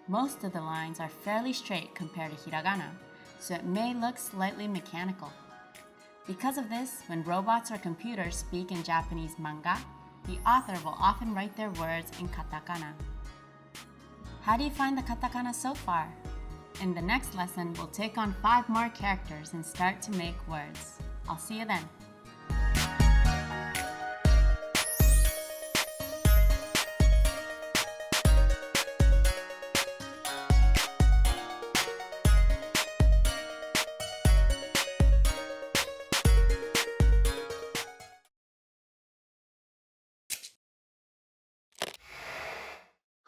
Most of the lines are fairly straight compared to hiragana, so it may look slightly mechanical. Because of this, when robots or computers speak in Japanese manga, the author will often write their words in katakana. How do you find the katakana so far? In the next lesson, we'll take on 5 more characters and start to make words. I'll see you then.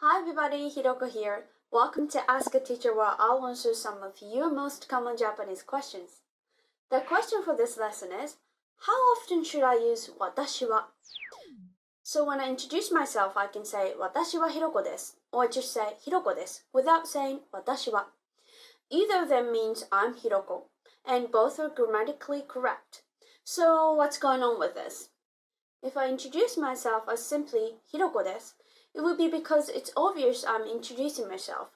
Hi everybody, Hiroko here. Welcome to Ask a Teacher, where I'll answer some of your most common Japanese questions. The question for this lesson is, how often should I use watashi wa? So when I introduce myself, I can say watashi wa Hiroko desu, or just say Hiroko desu without saying watashi wa. Either of them means I'm Hiroko, and both are grammatically correct. So what's going on with this? If I introduce myself as simply Hiroko desu, it would be because it's obvious I'm introducing myself.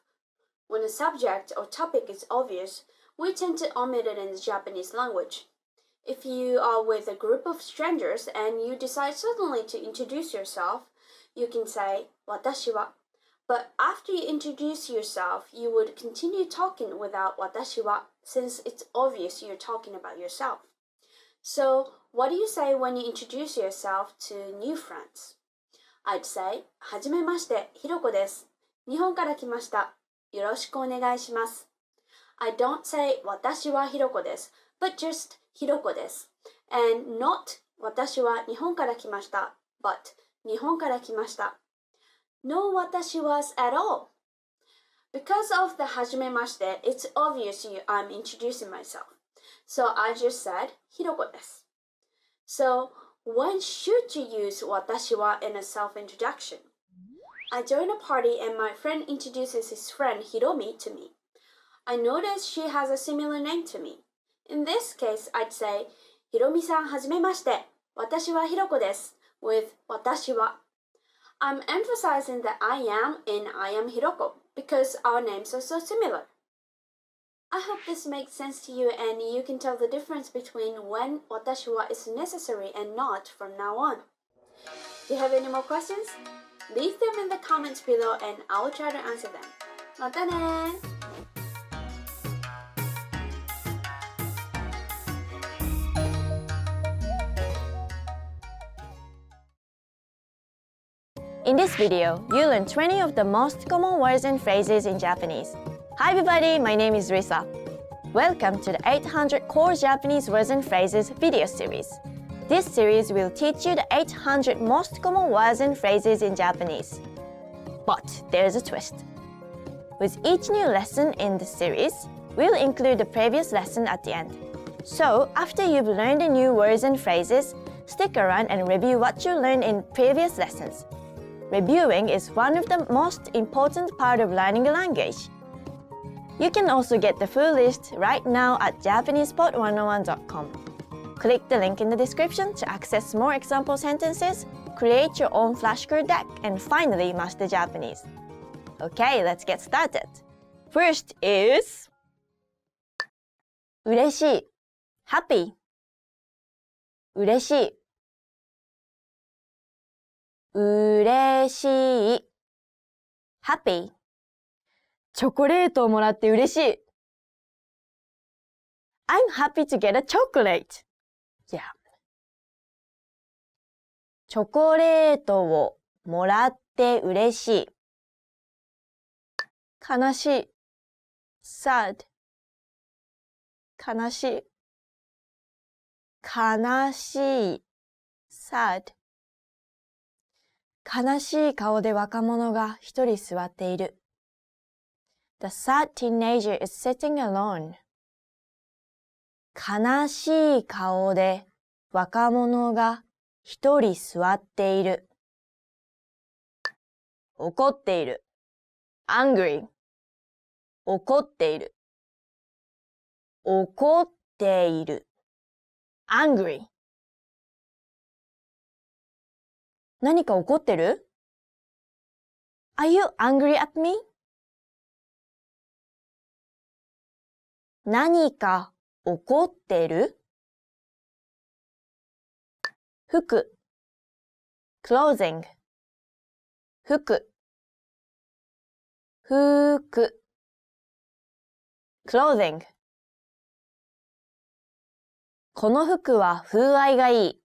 When a subject or topic is obvious, we tend to omit it in the Japanese language. If you are with a group of strangers and you decide suddenly to introduce yourself, you can say watashi wa. But after you introduce yourself, you would continue talking without watashi wa, since it's obvious you're talking about yourself. So, what do you say when you introduce yourself to new friends? I'd say, はじめまして、ひろこです。日本から来ました。よろしくお願いします。I don't say, 私はひろこです、but just ひろこです。And not, 私は日本から来ました、but 日本から来ました。No 私 was at all. Because of the はじめまして, it's obvious I'm introducing myself. So I just said, ひろこです。So, when should you use watashi wa in a self-introduction? I join a party and my friend introduces his friend Hiromi to me. I notice she has a similar name to me. In this case, I'd say, Hiromi-san, はじめまして。私はひろこです with 私は. I'm emphasizing that I am and I am Hiroko because our names are so similar. I hope this makes sense to you and you can tell the difference between when watashi wa is necessary and not from now on. Do you have any more questions? Leave them in the comments below and I will try to answer them. またね! In this video, you learn 20 of the most common words and phrases in Japanese. Hi everybody, my name is Risa. Welcome to the 800 Core Japanese Words and Phrases video series. This series will teach you the 800 most common words and phrases in Japanese. But there's a twist. With each new lesson in the series, we'll include the previous lesson at the end. So, after you've learned the new words and phrases, stick around and review what you learned in previous lessons. Reviewing is one of the most important part of learning a language. You can also get the full list right now at JapanesePod101.com. Click the link in the description to access more example sentences, create your own flashcard deck, and finally master Japanese. Okay, let's get started. First is 嬉しい happy 嬉しい嬉しい happy チョコレートをもらって嬉しい I'm happy to get a chocolate. Yeah. チョコレートをもらって嬉しい悲しい sad 悲しい悲しい sad 悲しい顔で若者が一人座っている The sad teenager is sitting alone. 悲しい顔で若者が一人座っている。怒っている。angry. 怒っている。怒っている。angry. 何か怒ってる？ Are you angry at me? 何か怒ってる？服 clothing 服 clothing この服は風合いがいい。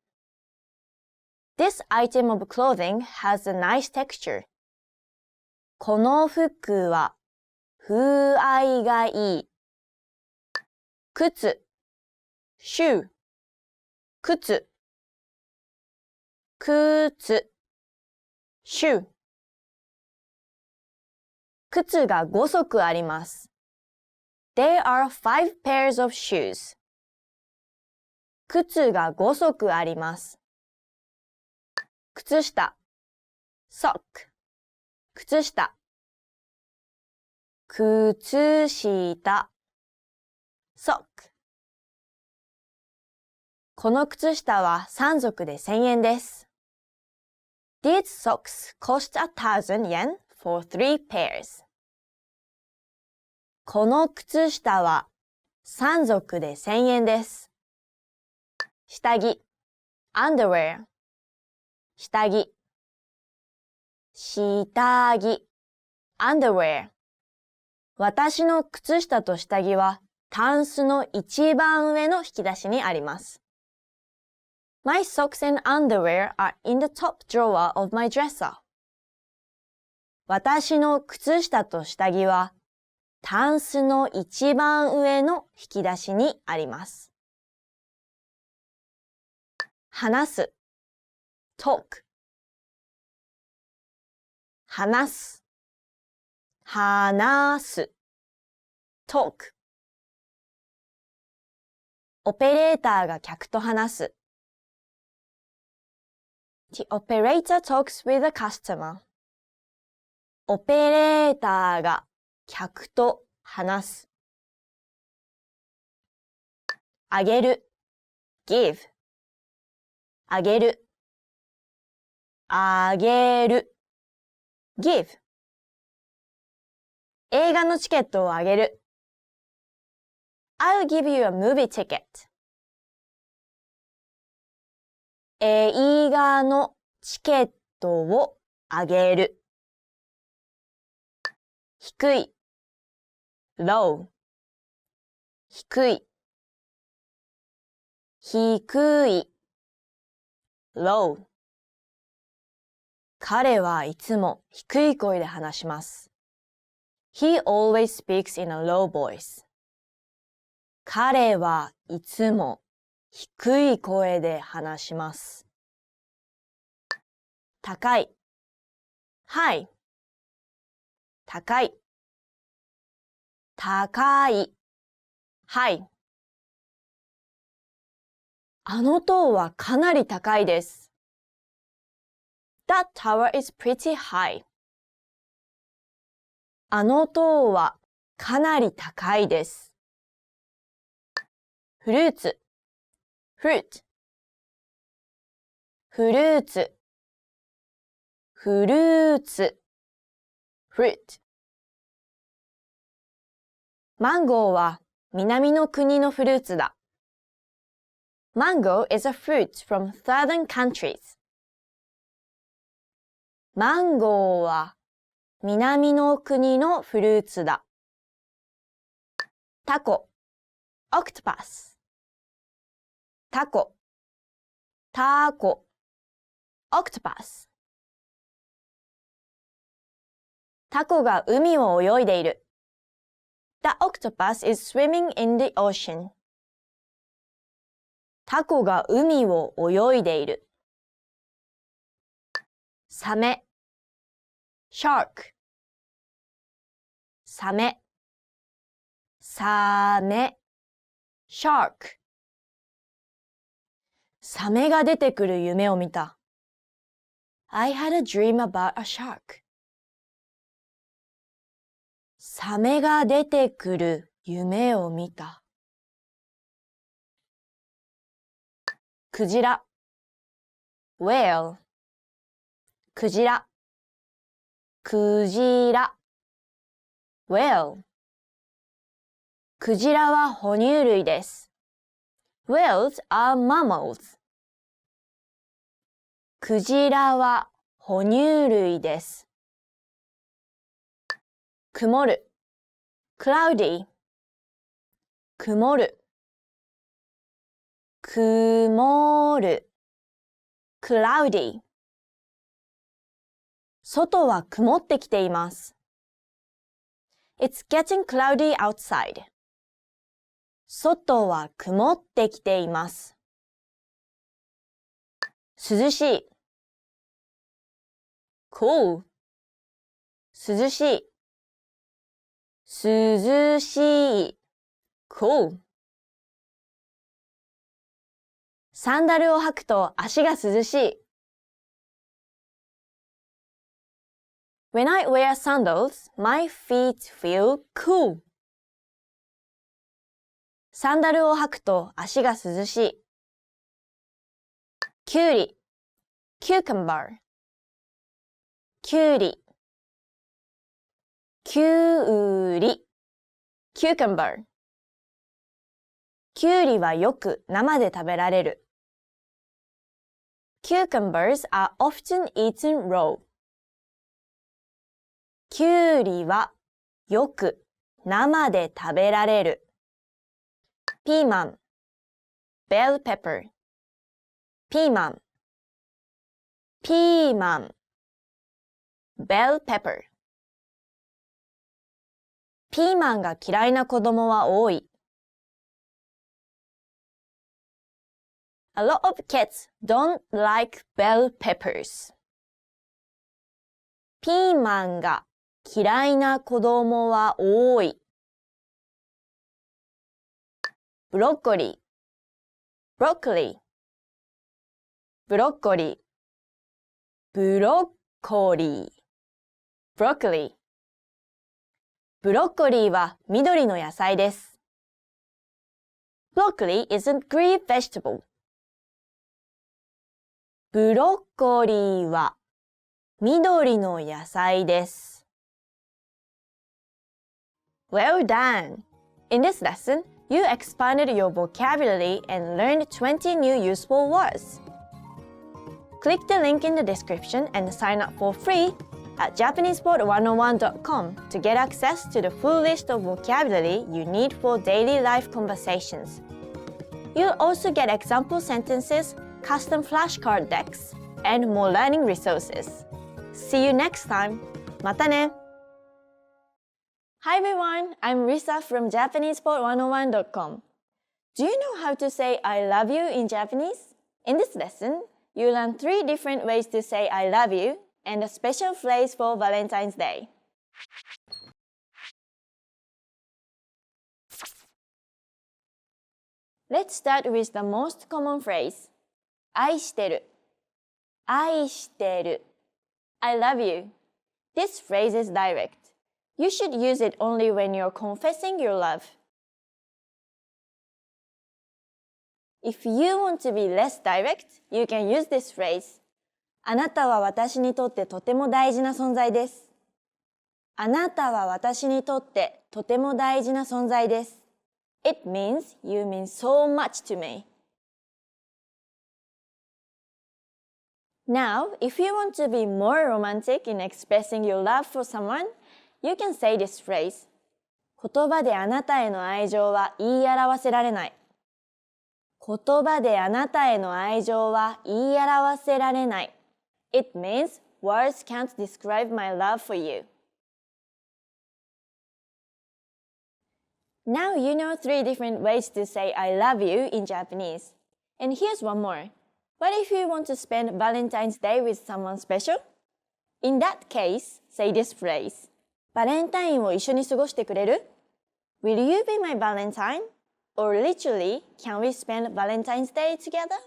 This item of clothing has a nice texture. この服は風合いがいい。靴 shoe 靴 shoe 靴が5足あります。There are 5 pairs of shoes. 靴が5足あります。靴下 sock 靴下靴下 sock この靴下は3足で1000円です。These socks cost 1,000 yen for 3 pairs. この靴下は3足で1000円です。下着 underwear 下着下着 underwear 私の靴下と下着はタンスの一番上の引き出しにあります。My socks and underwear are in the top drawer of my dresser. 私の靴下と下着はタンスの一番上の引き出しにあります。話す talk 話す話す talk オペレーターが客と話す The operator talks with the customer. オペレーターが客と話す。あげる give あげるあげる give 映画のチケットをあげる。I'll give you a movie ticket. 映画のチケットをあげる。低い low 低い低い low 彼はいつも低い声で話します。He always speaks in a low voice. 彼はいつも低い声で話します。高い high 高い高い high あの塔はかなり高いです。That tower is pretty high. あの塔はかなり高いです。フルーツ fruit フルーツフルーツ fruit マンゴーは南の国のフルーツだ。Mango is a fruit from southern countries. マンゴーは南の国のフルーツだ。タコ octopus タコタコ octopus タコが海を泳いでいる。The octopus is swimming in the ocean. タコが海を泳いでいる。サメ shark サメサメ shark サメが出てくる夢を見た。I had a dream about a shark. サメが出てくる夢を見た。クジラ whale クジラ、クジラ。whale。クジラは哺乳類です。Whales are mammals。クジラは哺乳類です。曇る、cloudy。曇る、曇る、cloudy。外は曇ってきています。It's getting cloudy outside. 外は曇ってきています。涼しい。cool。涼しい。涼しい。cool。サンダルを履くと足が涼しい。When I wear sandals, my feet feel cool. サンダルを履くと足が涼しい。きゅうり、cucumber。きゅうり、きゅうり、cucumber。きゅうりはよく生で食べられる。Cucumbers are often eaten raw. きゅうりはよく生で食べられる。ピーマン、bell pepper。ピーマン、ピーマン、bell pepper。ピーマンが嫌いな子供は多い。A lot of kids don't like bell peppers. ピーマンが嫌いな子供は多い。ブロッコリー、ブロッコリー、ブロッコリー、ブロッコリー、ブロッコリー。ブロッコリーは緑の野菜です。Broccoli is a green vegetable. ブロッコリーは緑の野菜です。Well done! In this lesson, you expanded your vocabulary and learned 20 new useful words. Click the link in the description and sign up for free at JapanesePod101.com to get access to the full list of vocabulary you need for daily life conversations. You'll also get example sentences, custom flashcard decks, and more learning resources. See you next time. またね! Hi everyone, I'm Risa from JapanesePod101.com. Do you know how to say I love you in Japanese? In this lesson, you learn 3 different ways to say I love you and a special phrase for Valentine's Day. Let's start with the most common phrase. 愛してる、愛してる。I love you. This phrase is direct. You should use it only when you're confessing your love. If you want to be less direct, you can use this phrase. あなたは私にとってとても大事な存在です。あなたは私にとってとても大事な存在です。It means you mean so much to me. Now, if you want to be more romantic in expressing your love for someone, you can say this phrase. 言葉であなたへの愛情は言い表せられない。言葉であなたへの愛情は言い表せられない。It means words can't describe my love for you. Now you know 3 different ways to say I love you in Japanese. And here's one more. What if you want to spend Valentine's Day with someone special? In that case, say this phrase. バレンタインを一緒に過ごしてくれる? Will you be my Valentine? Or literally, can we spend Valentine's Day together?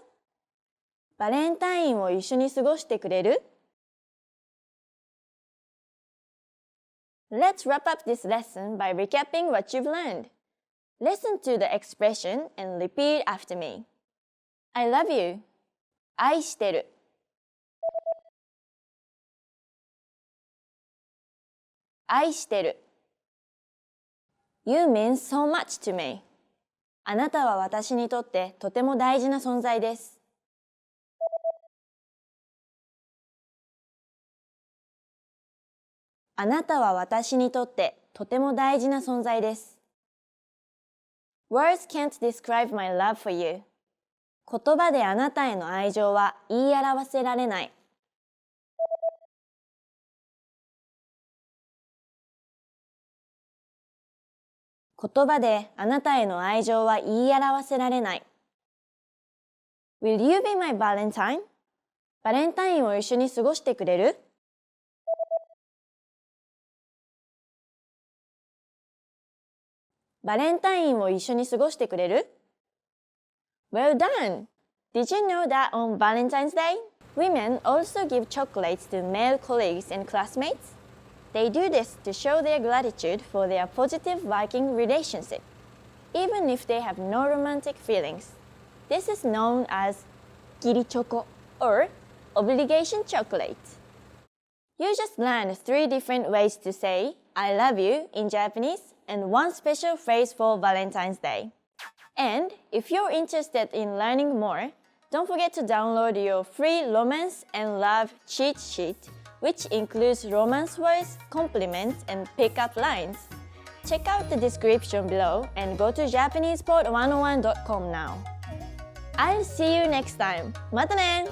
バレンタインを一緒に過ごしてくれる? Let's wrap up this lesson by recapping what you've learned. Listen to the expression and repeat after me. I love you. 愛してる。愛してる。You mean so much to me. あなたは私にとってとても大事な存在です。あなたは私にとってとても大事な存在です。Words can't describe my love for you. 言葉であなたへの愛情は言い表せられない。言葉であなたへの愛情は言い表せられない。Will you be my Valentine? バレンタインを一緒に過ごしてくれる？バレンタインを一緒に過ごしてくれる？ Well done! Did you know that on Valentine's Day, women also give chocolates to male colleagues and classmates? They do this to show their gratitude for their positive working relationship, even if they have no romantic feelings. This is known as 義理チョコ or obligation chocolate. You just learned 3 different ways to say I love you in Japanese and 1 special phrase for Valentine's Day. And if you're interested in learning more, don't forget to download your free romance and love cheat sheet, which includes romance words, compliments, and pickup lines. Check out the description below and go to JapanesePod101.com now. I'll see you next time. またね!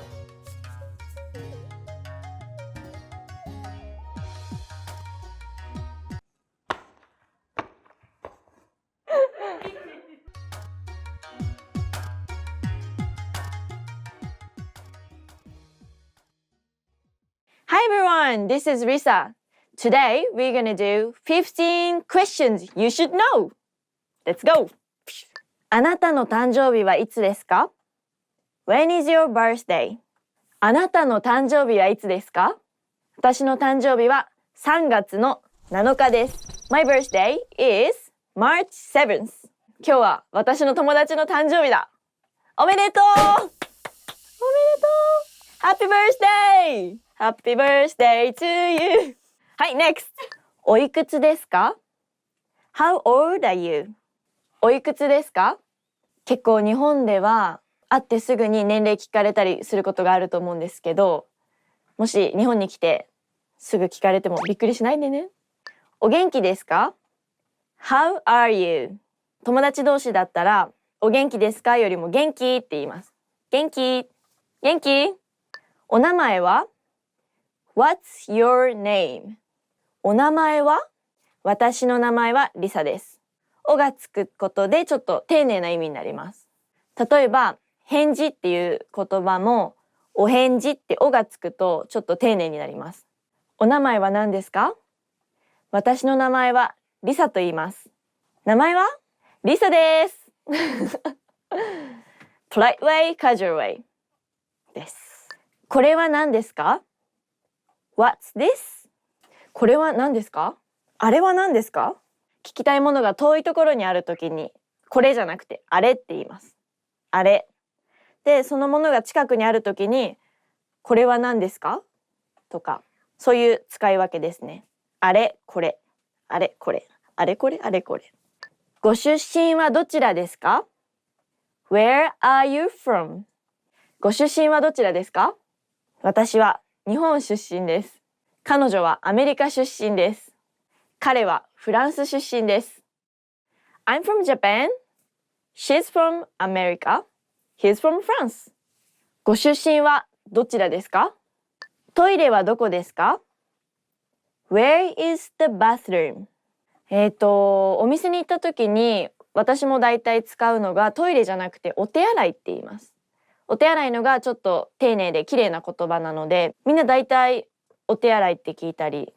Hi everyone, this is Risa. Today we're gonna do 15 questions you should know. Let's go! あなたの誕生日はいつですか？ When is your birthday? あなたの誕生日はいつですか？私の誕生日は3月の7日です。My birthday is March 7th. 今日は私の友達の誕生日だ。おめでとう！おめでとう！ Happy birthday! Happy birthday to you! はい、next! おいくつですか？ How old are you? おいくつですか？結構日本では会ってすぐに年齢聞かれたりすることがあると思うんですけど、もし日本に来てすぐ聞かれてもびっくりしないでね。お元気ですか？ How are you? 友達同士だったらお元気ですかよりも元気って言います。元気、元気。お名前は？ What's your name? お名前は？私の名前はリサです。おがつくことでちょっと丁寧な意味になります。例えば、返事っていう言葉もお返事っておがつくとちょっと丁寧になります。お名前は何ですか？私の名前はリサと言います。名前は？リサです。Polite way, casual way です。これは何ですか？ What's this? これは何ですか？あれは何ですか？聞きたいものが遠いところにあるときにこれじゃなくてあれって言います。あれ。で、そのものが近くにあるときにこれは何ですか？とか、そういう使い分けですね。あれ、これ、あれ、これ、あれ、これ、あれ、これ。ご出身はどちらですか？ Where are you from? ご出身はどちらですか？私は日本出身です。彼女はアメリカ出身です。彼はフランス出身です。I'm from Japan. She's from America. He's from France. ご出身はどちらですか？トイレはどこですか？ Where is the bathroom? お店に行った時に私もだいたい使うのがトイレじゃなくてお手洗いって言います。お手洗いのがちょっと丁寧で綺麗な言葉なので、みんなだいたいお手洗いって聞いたり、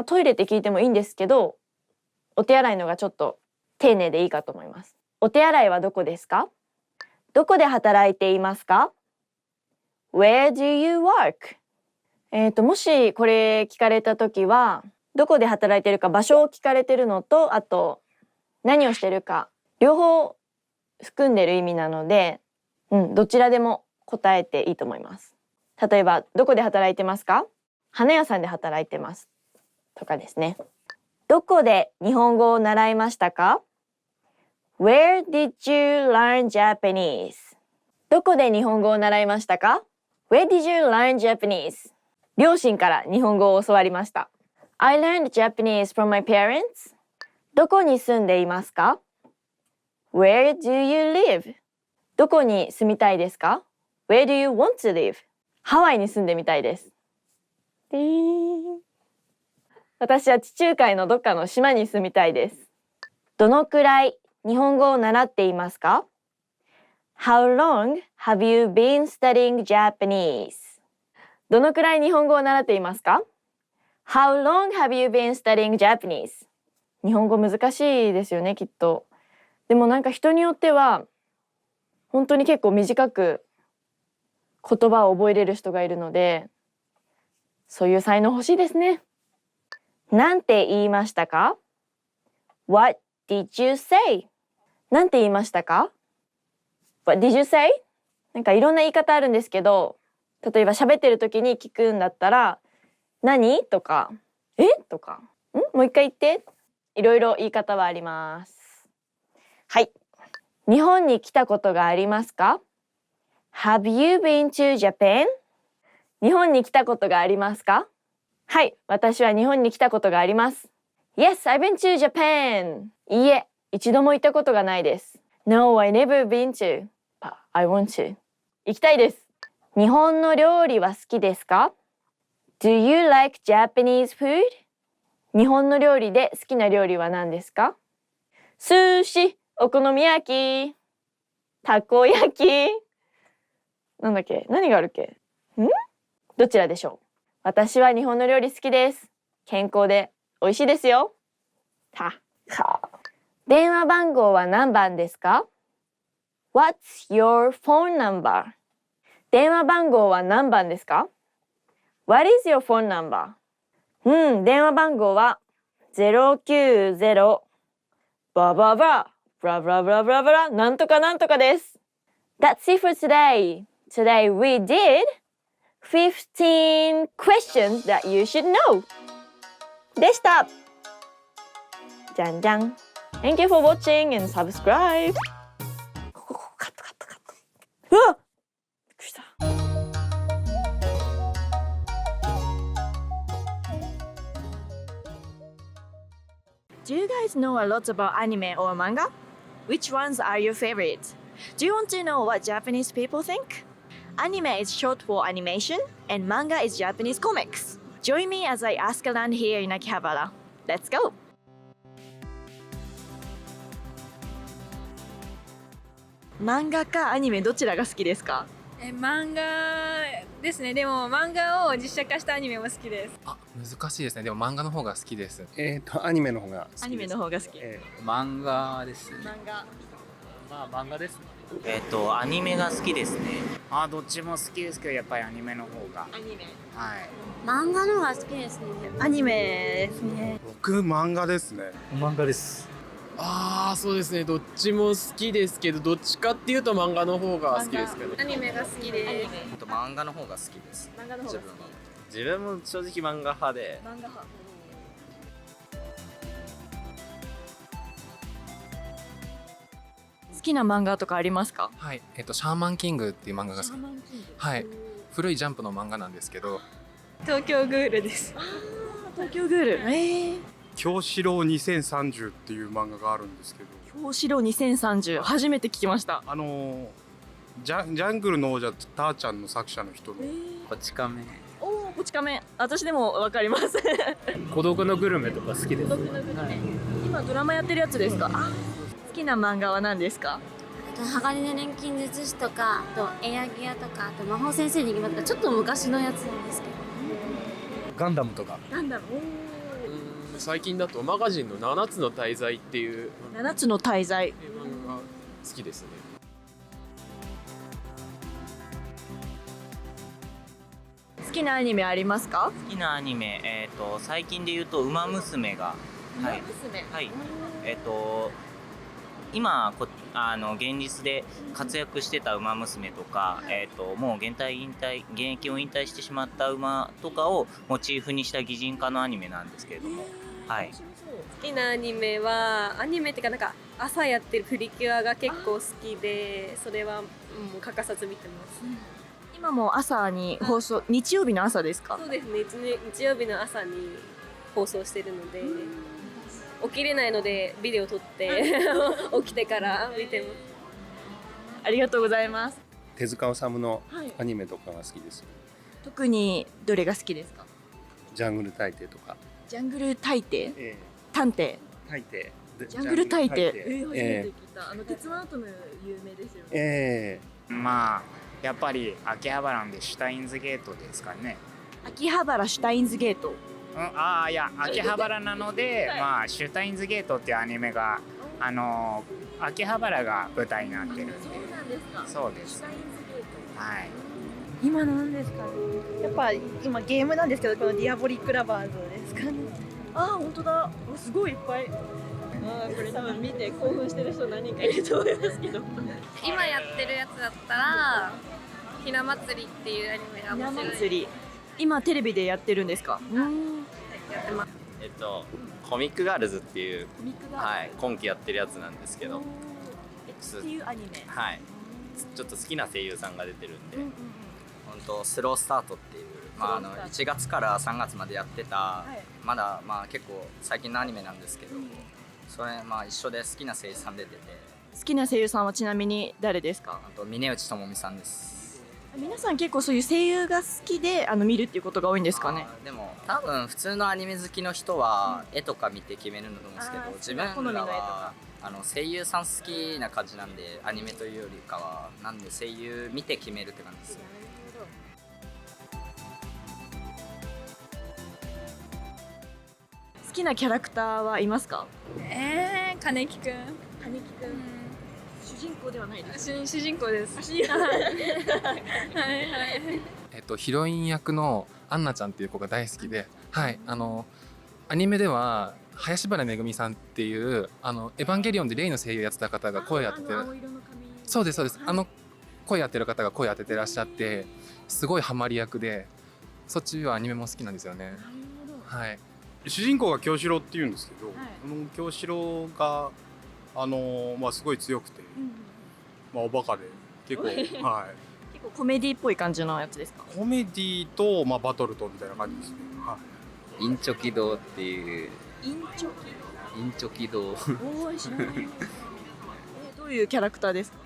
トイレって聞いてもいいんですけど、お手洗いのがちょっと丁寧でいいかと思います。お手洗いはどこですか？どこで働いていますか？ Where do you work? もしこれ聞かれた時は、どこで働いてるか場所を聞かれてるのと、あと何をしてるか両方含んでる意味なので、どちらでも答えていいと思います。例えば、どこで働いてますか？花屋さんで働いてますとかですね。どこで日本語を習いましたか？ Where did you learn Japanese? どこで日本語を習いましたか？ Where did you learn Japanese? 両親から日本語を教わりました。I learned Japanese from my parents. どこに住んでいますか？ Where do you live? どこに住みたいですか？ Where do you want to live? ハワイに住んでみたいです。私は地中海のどっかの島に住みたいです。どのくらい日本語を習っていますか？ How long have you been studying Japanese? どのくらい日本語を習っていますか？ How long have you been studying Japanese? 日本語難しいですよね、きっと。でもなんか人によっては本当に結構短く言葉を覚えれる人がいるので、そういう才能欲しいですね。なんて言いましたか？ What did you say? なんて言いましたか？ What did you say? なんかいろんな言い方あるんですけど、例えば喋ってる時に聞くんだったら、何？とか、え？とか、もう一回言って。いろいろ言い方はあります。はい。日本に来たことがありますか？ Have you been to Japan? 日本に来たことがありますか？はい、私は日本に来たことがあります。Yes, I've been to Japan. いいえ、一度も行ったことがないです。No, I never been to. But I want to. 行きたいです。日本の料理は好きですか？ Do you like Japanese food? 日本の料理で好きな料理は何ですか？寿司、お好み焼き、たこ焼き。なんだっけ？何があるっけ？どちらでしょう？私は日本の料理好きです。健康で美味しいですよ。電話番号は何番ですか？ What's your phone number? 電話番号は何番ですか？ What is your phone number? 電話番号は090バババブラブラブラブラブラなんとかなんとかです。That's it for today. Today we did 15 questions that you should know でした。じゃんじゃん。Thank you for watching and subscribe. カットカットカット。うわっ！びっくりした。Do you guys know a lot about anime or manga? Which ones are your favorite? Do you want to know what Japanese people think? Anime is short for animation, and manga is Japanese comics. Join me as I ask around here in Akihabara. Let's go! 漫画かアニメどちらが好きですか？漫画ですね。でも漫画を実写化したアニメも好きです。難しいですね。でも漫画の方が好きです。アニメの方が好きです。アニメの方が好き。漫画ですね。漫画ですね。アニメが好きですね。どっちも好きですけどやっぱりアニメの方が。アニメ。はい。漫画の方が好きですね。アニメですね。僕漫画ですね。漫画です。そうですね。どっちも好きですけど、どっちかっていうと漫画の方が好きですけど。アニメが好きです。漫画の方が好きです。漫画の方が好き。自分も正直漫画派で。漫画派。好きな漫画とかありますか？はい、シャーマンキングっていう漫画が好き。はい、古いジャンプの漫画なんですけど。東京グールです。東京グール。京志郎2030っていう漫画があるんですけど。京志郎2030、初めて聞きました。ジャングルの王者ターちゃんの作者の人の。こち亀。こち亀。私でもわかります。孤独のグルメとか好きです。孤独のグルメ。今ドラマやってるやつですか？好きな漫画は何ですか？鋼の錬金術師とか、あとエアギアとか、あと魔法先生に決まったちょっと昔のやつなんですけど。ガンダムとか。ガンダム。最近だとマガジンの7つの大罪っていう7つの大罪漫画が好きですね。好きなアニメありますか？好きなアニメ、最近で言うと「ウマ娘」が。ウマ娘。はい。今現実で活躍してた馬娘とか、もう現役を引退してしまった馬とかをモチーフにした擬人化のアニメなんですけれども、はい。好きなアニメはアニメっていうかなんか朝やってるプリキュアが結構好きで、それはもう欠かさず見てます。今も朝に放送、日曜日の朝ですか？そうですね。日曜日の朝に放送してるので、起きれないのでビデオ撮って起きてから見てます。ありがとうございます。手塚治虫のアニメとかが好きです。特にどれが好きですか？ジャングル大帝とか。ジャングル大帝、え探偵、大帝。ジャングル大帝。初めてえ聞いた。鉄腕アトム有名ですよね。えまあやっぱり秋葉原でシュタインズゲートですかね。秋葉原シュタインズゲート。いや秋葉原なので、まあシュタインズゲートっていうアニメが秋葉原が舞台になってるんで。そうなんですか。そうです。シュタインズゲート。はい。今なんですかね。やっぱ今ゲームなんですけど、このディアボリックラバーズですかね。本当だ。すごいいっぱい。これ多分見て興奮してる人何人かいると思いますけど。今やってるやつだったらひな祭りっていうアニメが面白い。祭り。今テレビでやってるんですか？やってます。コミックガールズっていう、はい、今期やってるやつなんですけど、っていうアニメ。はい、ちょっと好きな声優さんが出てるんで、本当スロースタートっていう、1月から3月までやってた、まだ結構最近のアニメなんですけど、それ一緒で好きな声優さん出てて。好きな声優さんはちなみに誰ですか？峰内智美さんです。皆さん結構そういう声優が好きで見るっていうことが多いんですかね？でも多分普通のアニメ好きの人は絵とか見て決めるんだと思うんですけど、自分らは声優さん好きな感じなんで、アニメというよりかはなんで声優見て決めるって感じですよ。好きなキャラクターはいますか？金木くん。金木くん。主人公ではないです。主人公です。ヒロイン役のアンナちゃんっていう子が大好きで、はい、アニメでは林原めぐみさんっていうエヴァンゲリオンでレイの声優やってた方が声当てて、そうですそうです、声当てる方が声当ててらっしゃって、すごいハマり役で、そっちはアニメも好きなんですよね。はい。主人公が京志郎っていうんですけど、京志郎がすごい強くて、おバカで結構結構コメディっぽい感じのやつですか？コメディとバトルとみたいな感じですね。インチョキ堂っていう。インチョキ堂。知らない。どういうキャラクターですか？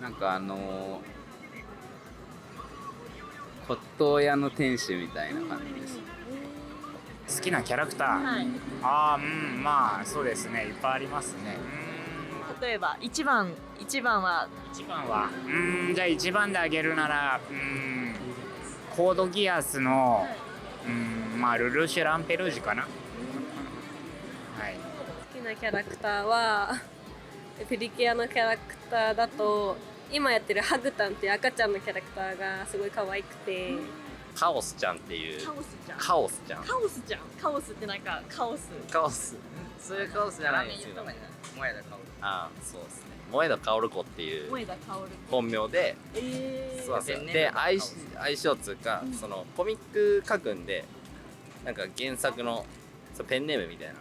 なんか骨董屋の店主みたいな感じです。好きなキャラクター、そうですね、いっぱいありますね。例えば一番はじゃあ1番であげるならコードギアスのルルシュ・ランペルージュかな。はい、好きなキャラクターはプリキュアのキャラクターだと今やってるハグタンっていう赤ちゃんのキャラクターがすごい可愛くて、カオスちゃんっていう。カオスちゃん。カオスってなんかカオス。そういうカオスじゃないんですけど。萌田薫。そうですね。萌田薫子っていう本名で、そうですね。で相性つうか、そのコミック書くんで、なんか原作のペンネームみたいな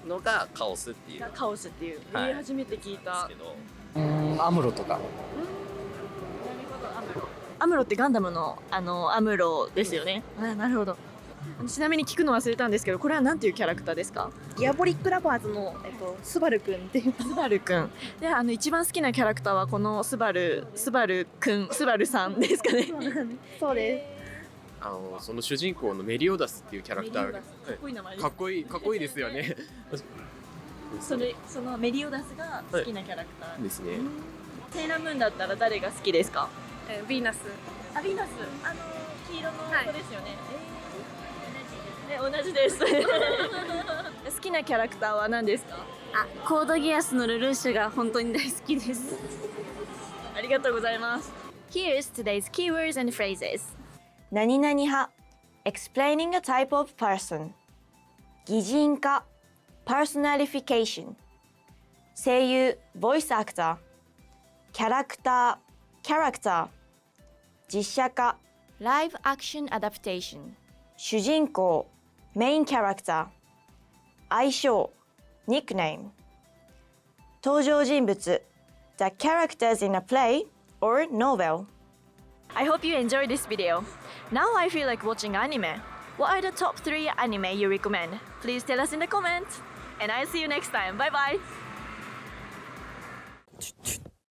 のがカオスっていう。カオスっていう。初めて聞いた。アムロとか。アムロってガンダムのアムロですよね。なるほど。ちなみに聞くの忘れたんですけど、これは何ていうキャラクターですか？ディアボリックラバーズのスバルくんっていう。スバルくん。で、一番好きなキャラクターはこのスバルくん、スバルさんですかね。そうです。その主人公のメリオダスっていうキャラクターがかっこいい名前です。かっこいいですよね。そのメリオダスが好きなキャラクターですね。セーラームーンだったら誰が好きですか？ヴィーナス。ヴィーナス。黄色の子ですよね。同じです。好きなキャラクターは何ですか？コードギアスのルルーシュが本当に大好きです。ありがとうございます。 Here's today's keywords and phrases. 何々派 Explaining a type of person. 擬人化 Personalification. 声優 Voice actor. キャラクター Character. 実写化 Live action adaptation. 主人公 Main character. 愛称 nickname 登場人物 the characters in a play or novel. I hope you enjoyed this video. Now I feel like watching anime. What are the top 3 anime you recommend? Please tell us in the comments. And I'll see you next time. Bye bye.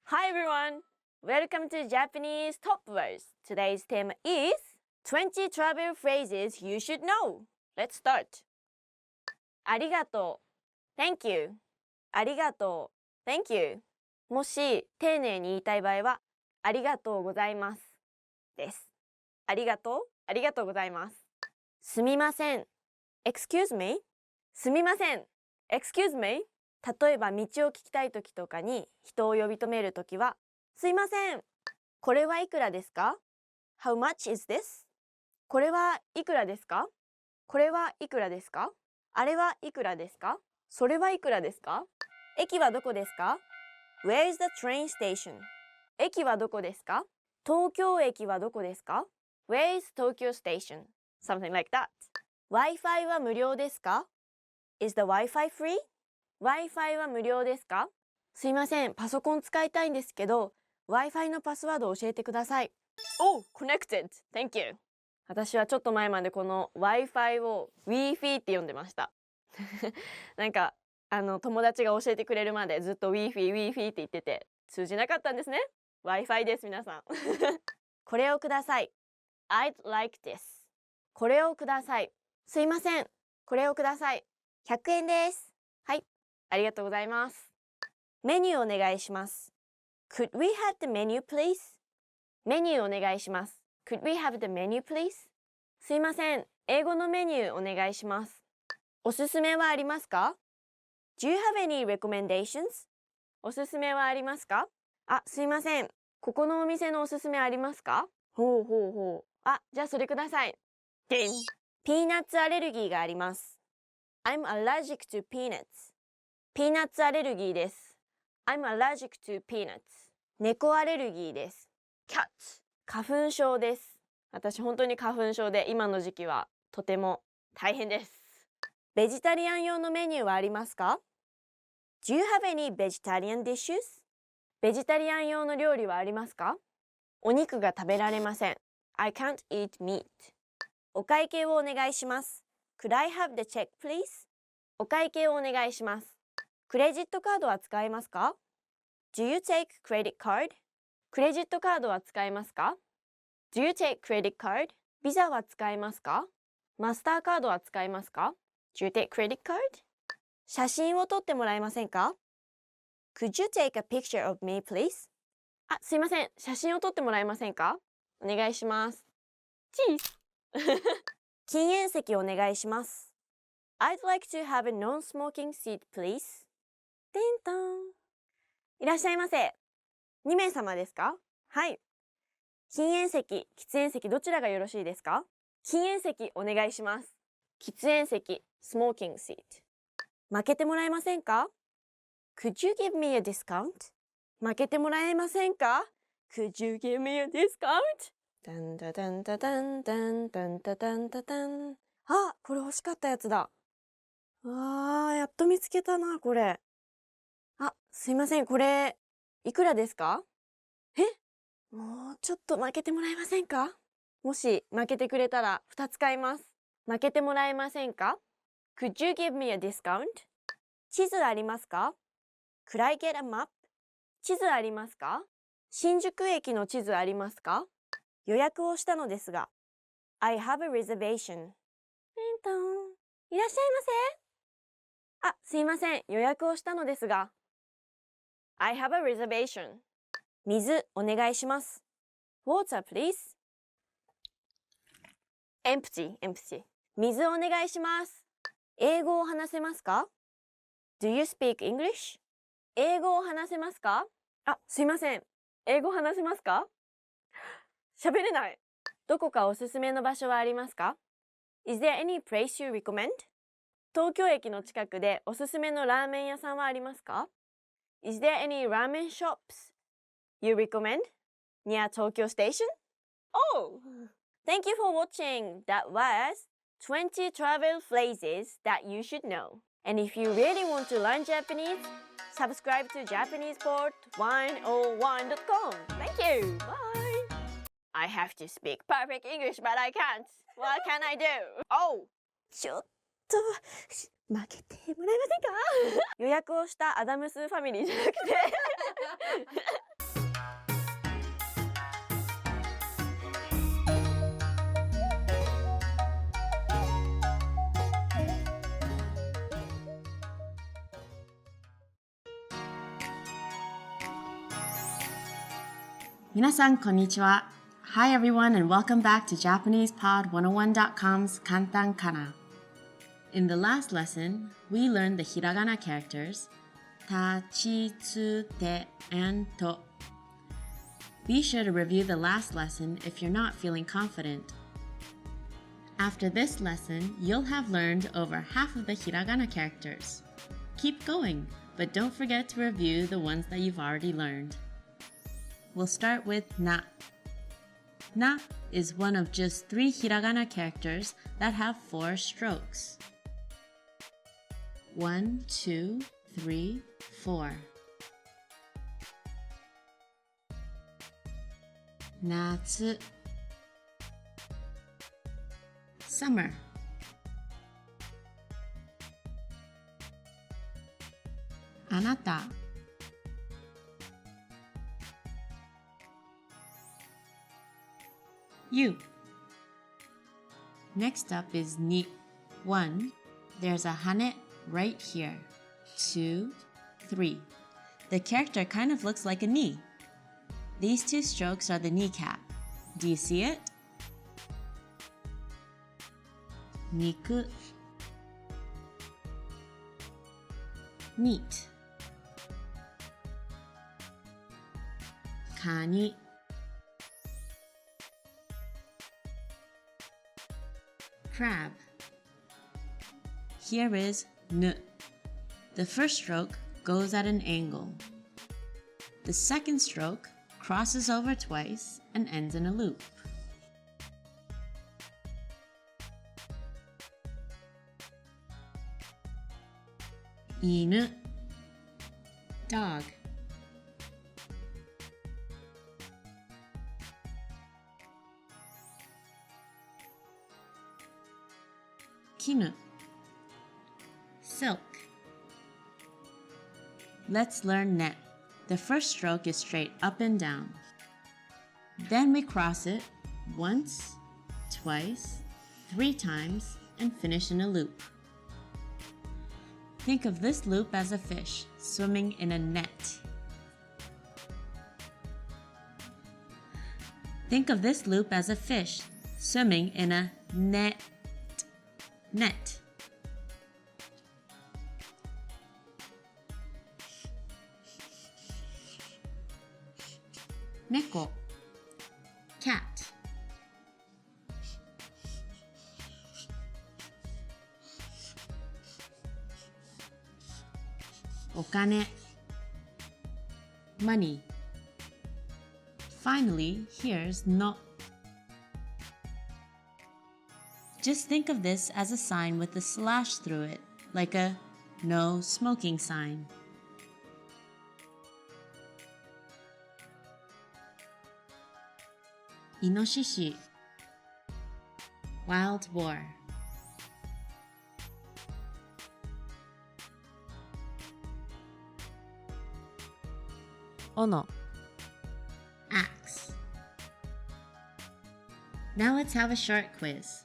Hi everyone. Welcome to Japanese Top Words. Today's theme is 20 travel phrases you should know. Let's start. ありがとう Thank you. ありがとう Thank you. もし丁寧に言いたい場合はありがとうございますです。ありがとうございます。すみません Excuse me. すみません Excuse me. 例えば道を聞きたいときとかに人を呼び止めるときはすいませんこれはいくらですか How much is this? これはいくらですかこれはいくらですかあれはいくらですかそれはいくらですか駅はどこですか Where is the train station? 駅はどこですか東京駅はどこですか Where is Tokyo station? Something like that. Wi-Fi は無料ですか Is the Wi-Fi free? Wi-Fi は無料ですかすいません、パソコン使いたいんですけど、Wi-Fi のパスワードを教えてください。Oh, connected! Thank you! 私はちょっと前までこの Wi-Fi を Wi-Fi って呼んでました。なんか、友達が教えてくれるまでずっと Wi-Fi って言ってて、通じなかったんですね。Wi-Fi です、皆さん。これをください。I'd like this. これをください。すいません。これをください。100円です。はい。ありがとうございます。メニューお願いします。Could we have the menu, please? メニューお願いします。Could we have the menu, please? すいません。英語のメニューお願いします。おすすめはありますか ?Do you have any recommendations? おすすめはありますかあ、すいません。ここのお店のおすすめありますかほう。あ、じゃあそれください。ピーナッツアレルギーがあります。I'm allergic to peanuts. ピーナッツアレルギーです。I'm allergic to peanuts. 猫アレルギーです。Cat. 花粉症です。私本当に花粉症で今の時期はとても大変です。ベジタリアン用のメニューはありますか Do you have any vegetarian dishes? ベジタリアン用の料理はありますかお肉が食べられません。I can't eat meat. お会計をお願いします。Could I have the check, please? お会計をお願いします。クレジットカードは使えますか Do you take credit card? クレジットカードは使えますか Do you take credit card? ビザは使えますかマスターカードは使えますか Do you take credit card? 写真を撮ってもらえませんか Could you take a picture of me, please? あ、すいません。写真を撮ってもらえませんかお願いします。チーズ禁煙席お願いします。I'd like to have a non-smoking seat, please. テントン。いらっしゃいませ。2名様ですかはい。禁煙席、喫煙席どちらがよろしいですか禁煙席お願いします。喫煙席、smoking seat。負けてもらえませんか Could you give me a discount? 負けてもらえませんか Could you give me a discount? ダンダダンダダンダンダンダダンダダン。あ、これ欲しかったやつだ。やっと見つけたな、これ。あ、すいません、これ、いくらですかもうちょっと負けてもらえませんかもし負けてくれたら2つ買います。負けてもらえませんか Could you give me a discount? 地図ありますか Could I get a map? 地図ありますか新宿駅の地図ありますか予約をしたのですが。I have a reservation. いらっしゃいませ。あ、すいません。予約をしたのですが。I have a reservation. 水お願いします。Water, please. Empty. 水お願いします。英語を話せますか Do you speak English? 英語を話せますかあ、すいません。英語話せますか喋れない。どこかおすすめの場所はありますか Is there any place you recommend? 東京駅の近くでおすすめのラーメン屋さんはありますか Is there any ramen shops you recommend near Tokyo Station? Oh! Thank you for watching. That was 20 travel phrases that you should know. And if you really want to learn Japanese, subscribe to JapanesePort101.com. Thank you. Bye. I have to speak perfect English, but I can't. What can I do? Oh! ちょっと負けてもらえませんか？予約をしたアダムスファミリーじゃなくて皆さんこんにちは。Hi everyone and welcome back to JapanesePod101.com's Kantan Kana. In the last lesson, we learned the hiragana characters ta, chi, tsu, te, and to. Be sure to review the last lesson if you're not feeling confident. After this lesson, you'll have learned over half of the hiragana characters. Keep going, but don't forget to review the ones that you've already learned. We'll start with na. Na is one of just 3 hiragana characters that have 4 strokes. 1, 2, 3, 4. Natsu. Summer. Anata. You. Next up is ni. 1. There's a hane right here. 2, 3. The character kind of looks like a knee. These 2 strokes are the kneecap. Do you see it? Niku. Meat. Kani. Crab. Here is n. The first stroke goes at an angle. The second stroke crosses over twice and ends in a loop. Inu. Dog. Kinu. Silk. Let's learn net. The first stroke is straight up and down. Then we cross it once, twice, 3 times, and finish in a loop. Think of this loop as a fish swimming in a net. Think of this loop as a fish swimming in a net. Neko. Cat. Okane. Money. Finally, here's no. Just think of this as a sign with a slash through it, like a no smoking sign. Inoshishi. Wild boar. Ono. Axe. Now let's have a short quiz.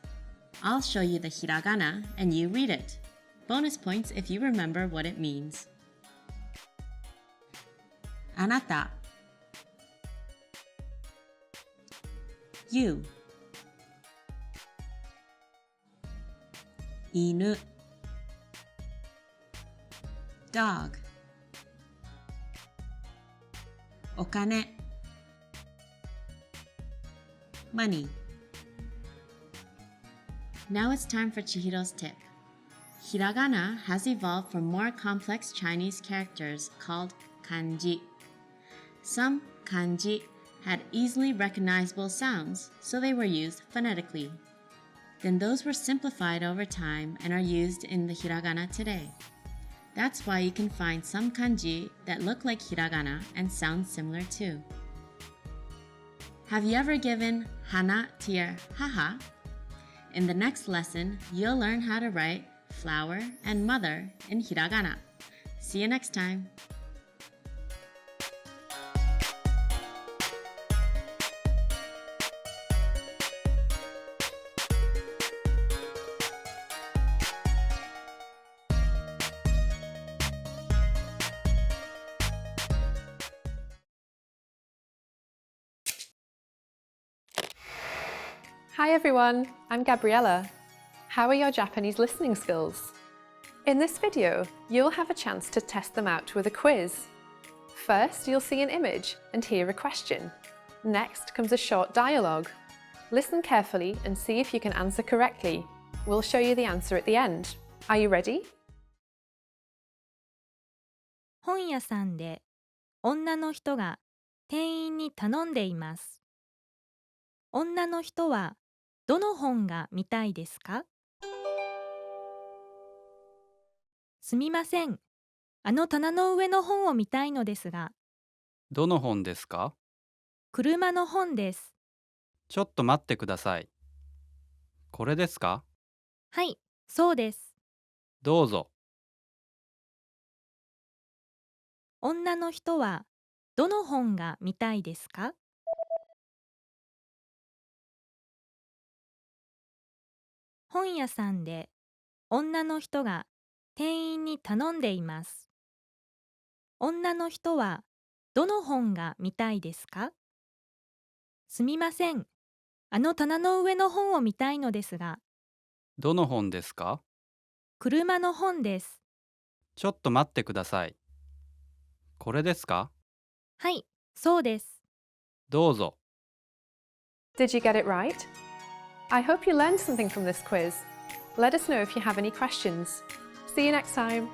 I'll show you the hiragana and you read it. Bonus points if you remember what it means. Anata. You. Inu. Dog. Okane. Money. Now it's time for Chihiro's tip. Hiragana has evolved from more complex Chinese characters called kanji. Some kanji had easily recognizable sounds, so they were used phonetically. Then those were simplified over time and are used in the hiragana today. That's why you can find some kanji that look like hiragana and sound similar too. Have you ever given hana to your haha? In the next lesson, you'll learn how to write flower and mother in hiragana. See you next time. Hi everyone, I'm Gabriella. How are your Japanese listening skills? In this video, you'll have a chance to test them out with a quiz. First, you'll see an image and hear a question. Next comes a short dialogue. Listen carefully and see if you can answer correctly. We'll show you the answer at the end. Are you ready? 本屋さんで女の人が店員に頼んでいます。女の人はどの本が見たいですか？すみません。あの棚の上の本を見たいのですが。どの本ですか？車の本です。ちょっと待ってください。これですか？はい、そうです。どうぞ。女の人はどの本が見たいですか？本屋さんで女の人が店員に頼んでいます。女の人はどの本が見たいですか？すみません。あの棚の上の本を見たいのですが。どの本ですか？車の本です。ちょっと待ってください。これですか？はい、そうです。どうぞ。Did you get it right? I hope you learned something from this quiz. Let us know if you have any questions. See you next time.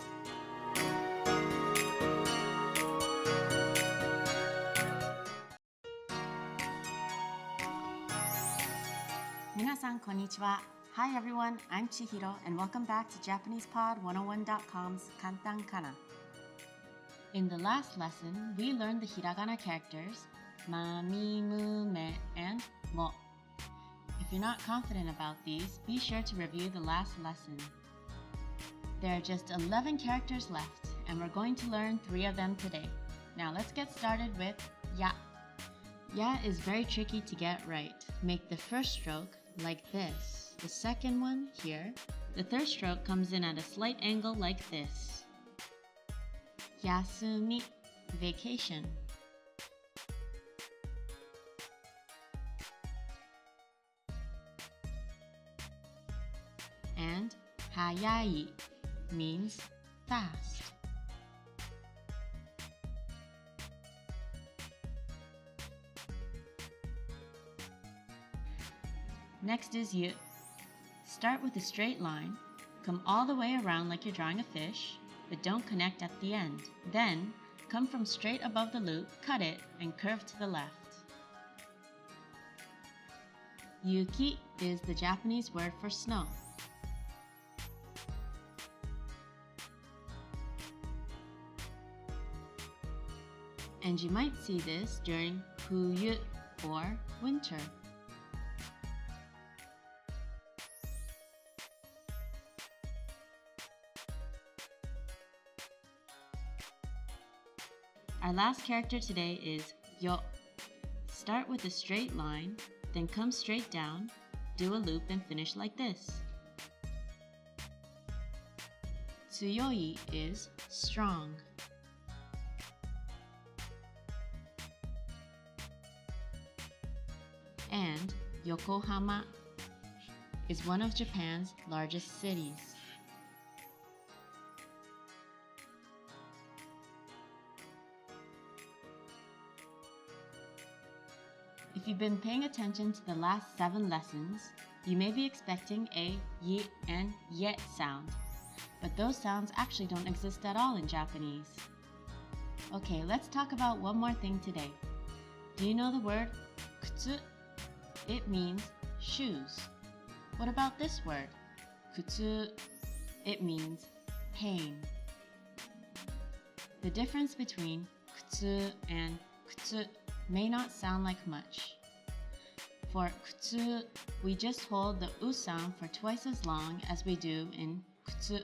皆さんこんにちは。Hi everyone, I'm Chihiro and welcome back to JapanesePod101.com's Kantan Kana. In the last lesson, we learned the hiragana characters ma, mi, mu, me, and mo. If you're not confident about these, be sure to review the last lesson. There are just 11 characters left, and we're going to learn 3 of them today. Now let's get started with ya. Ya is very tricky to get right. Make the first stroke like this. The second one here. The third stroke comes in at a slight angle like this. Yasumi, vacation. And hayai means fast. Next is yu. Start with a straight line, come all the way around like you're drawing a fish, but don't connect at the end. Then, come from straight above the loop, cut it, and curve to the left. Yuki is the Japanese word for snow. And you might see this during fuyu or winter. Our last character today is yo. Start with a straight line, then come straight down, do a loop and finish like this. Tsuyoi is strong. And Yokohama is one of Japan's largest cities. If you've been paying attention to the last 7 lessons, you may be expecting a yi and yet sound, but those sounds actually don't exist at all in Japanese. Okay, let's talk about one more thing today. Do you know the word kutsu? It means shoes. What about this word? Kutsu. It means pain. The difference between kutsu and kutsu may not sound like much. For kutsu, we just hold the u sound for twice as long as we do in kutsu.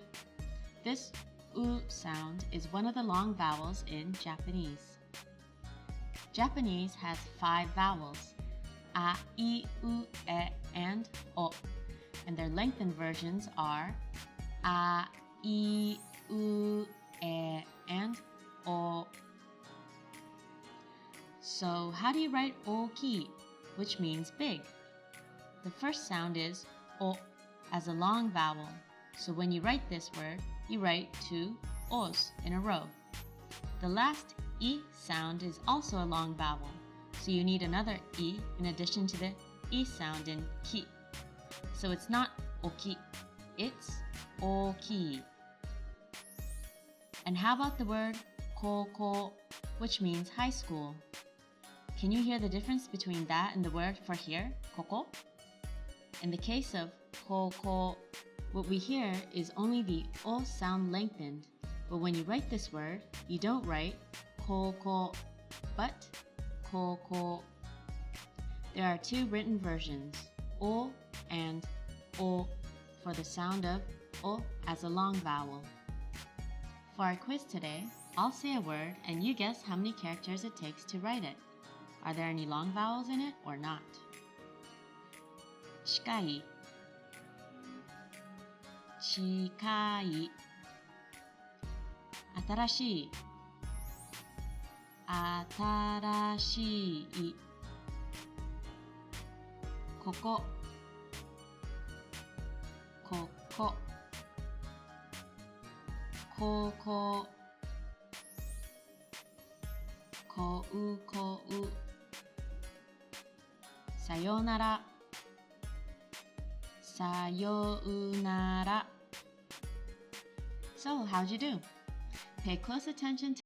This u sound is one of the long vowels in Japanese. Japanese has 5 vowels, a, I, u, e, and o, and their lengthened versions are a, I, u, e, and o. So how do you write oki, which means big? The first sound is o as a long vowel. So when you write this word, you write 2 os in a row. The last I sound is also a long vowel, so you need another I in addition to the I sound in ki. So it's not oki, it's oki. And how about the word koko, which means high school? Can you hear the difference between that and the word for here, koko? In the case of koko, what we hear is only the o sound lengthened, but when you write this word, you don't write koko, but koko. There are 2 written versions, o and o, for the sound of o as a long vowel. For our quiz today, I'll say a word and you guess how many characters it takes to write it. Are there any long vowels in it or not? Shikai, 近い、新しい、新しい、ここ、ここ、高校、こうこう、さよなら、さようなら。So, how'd you do? Pay close attention to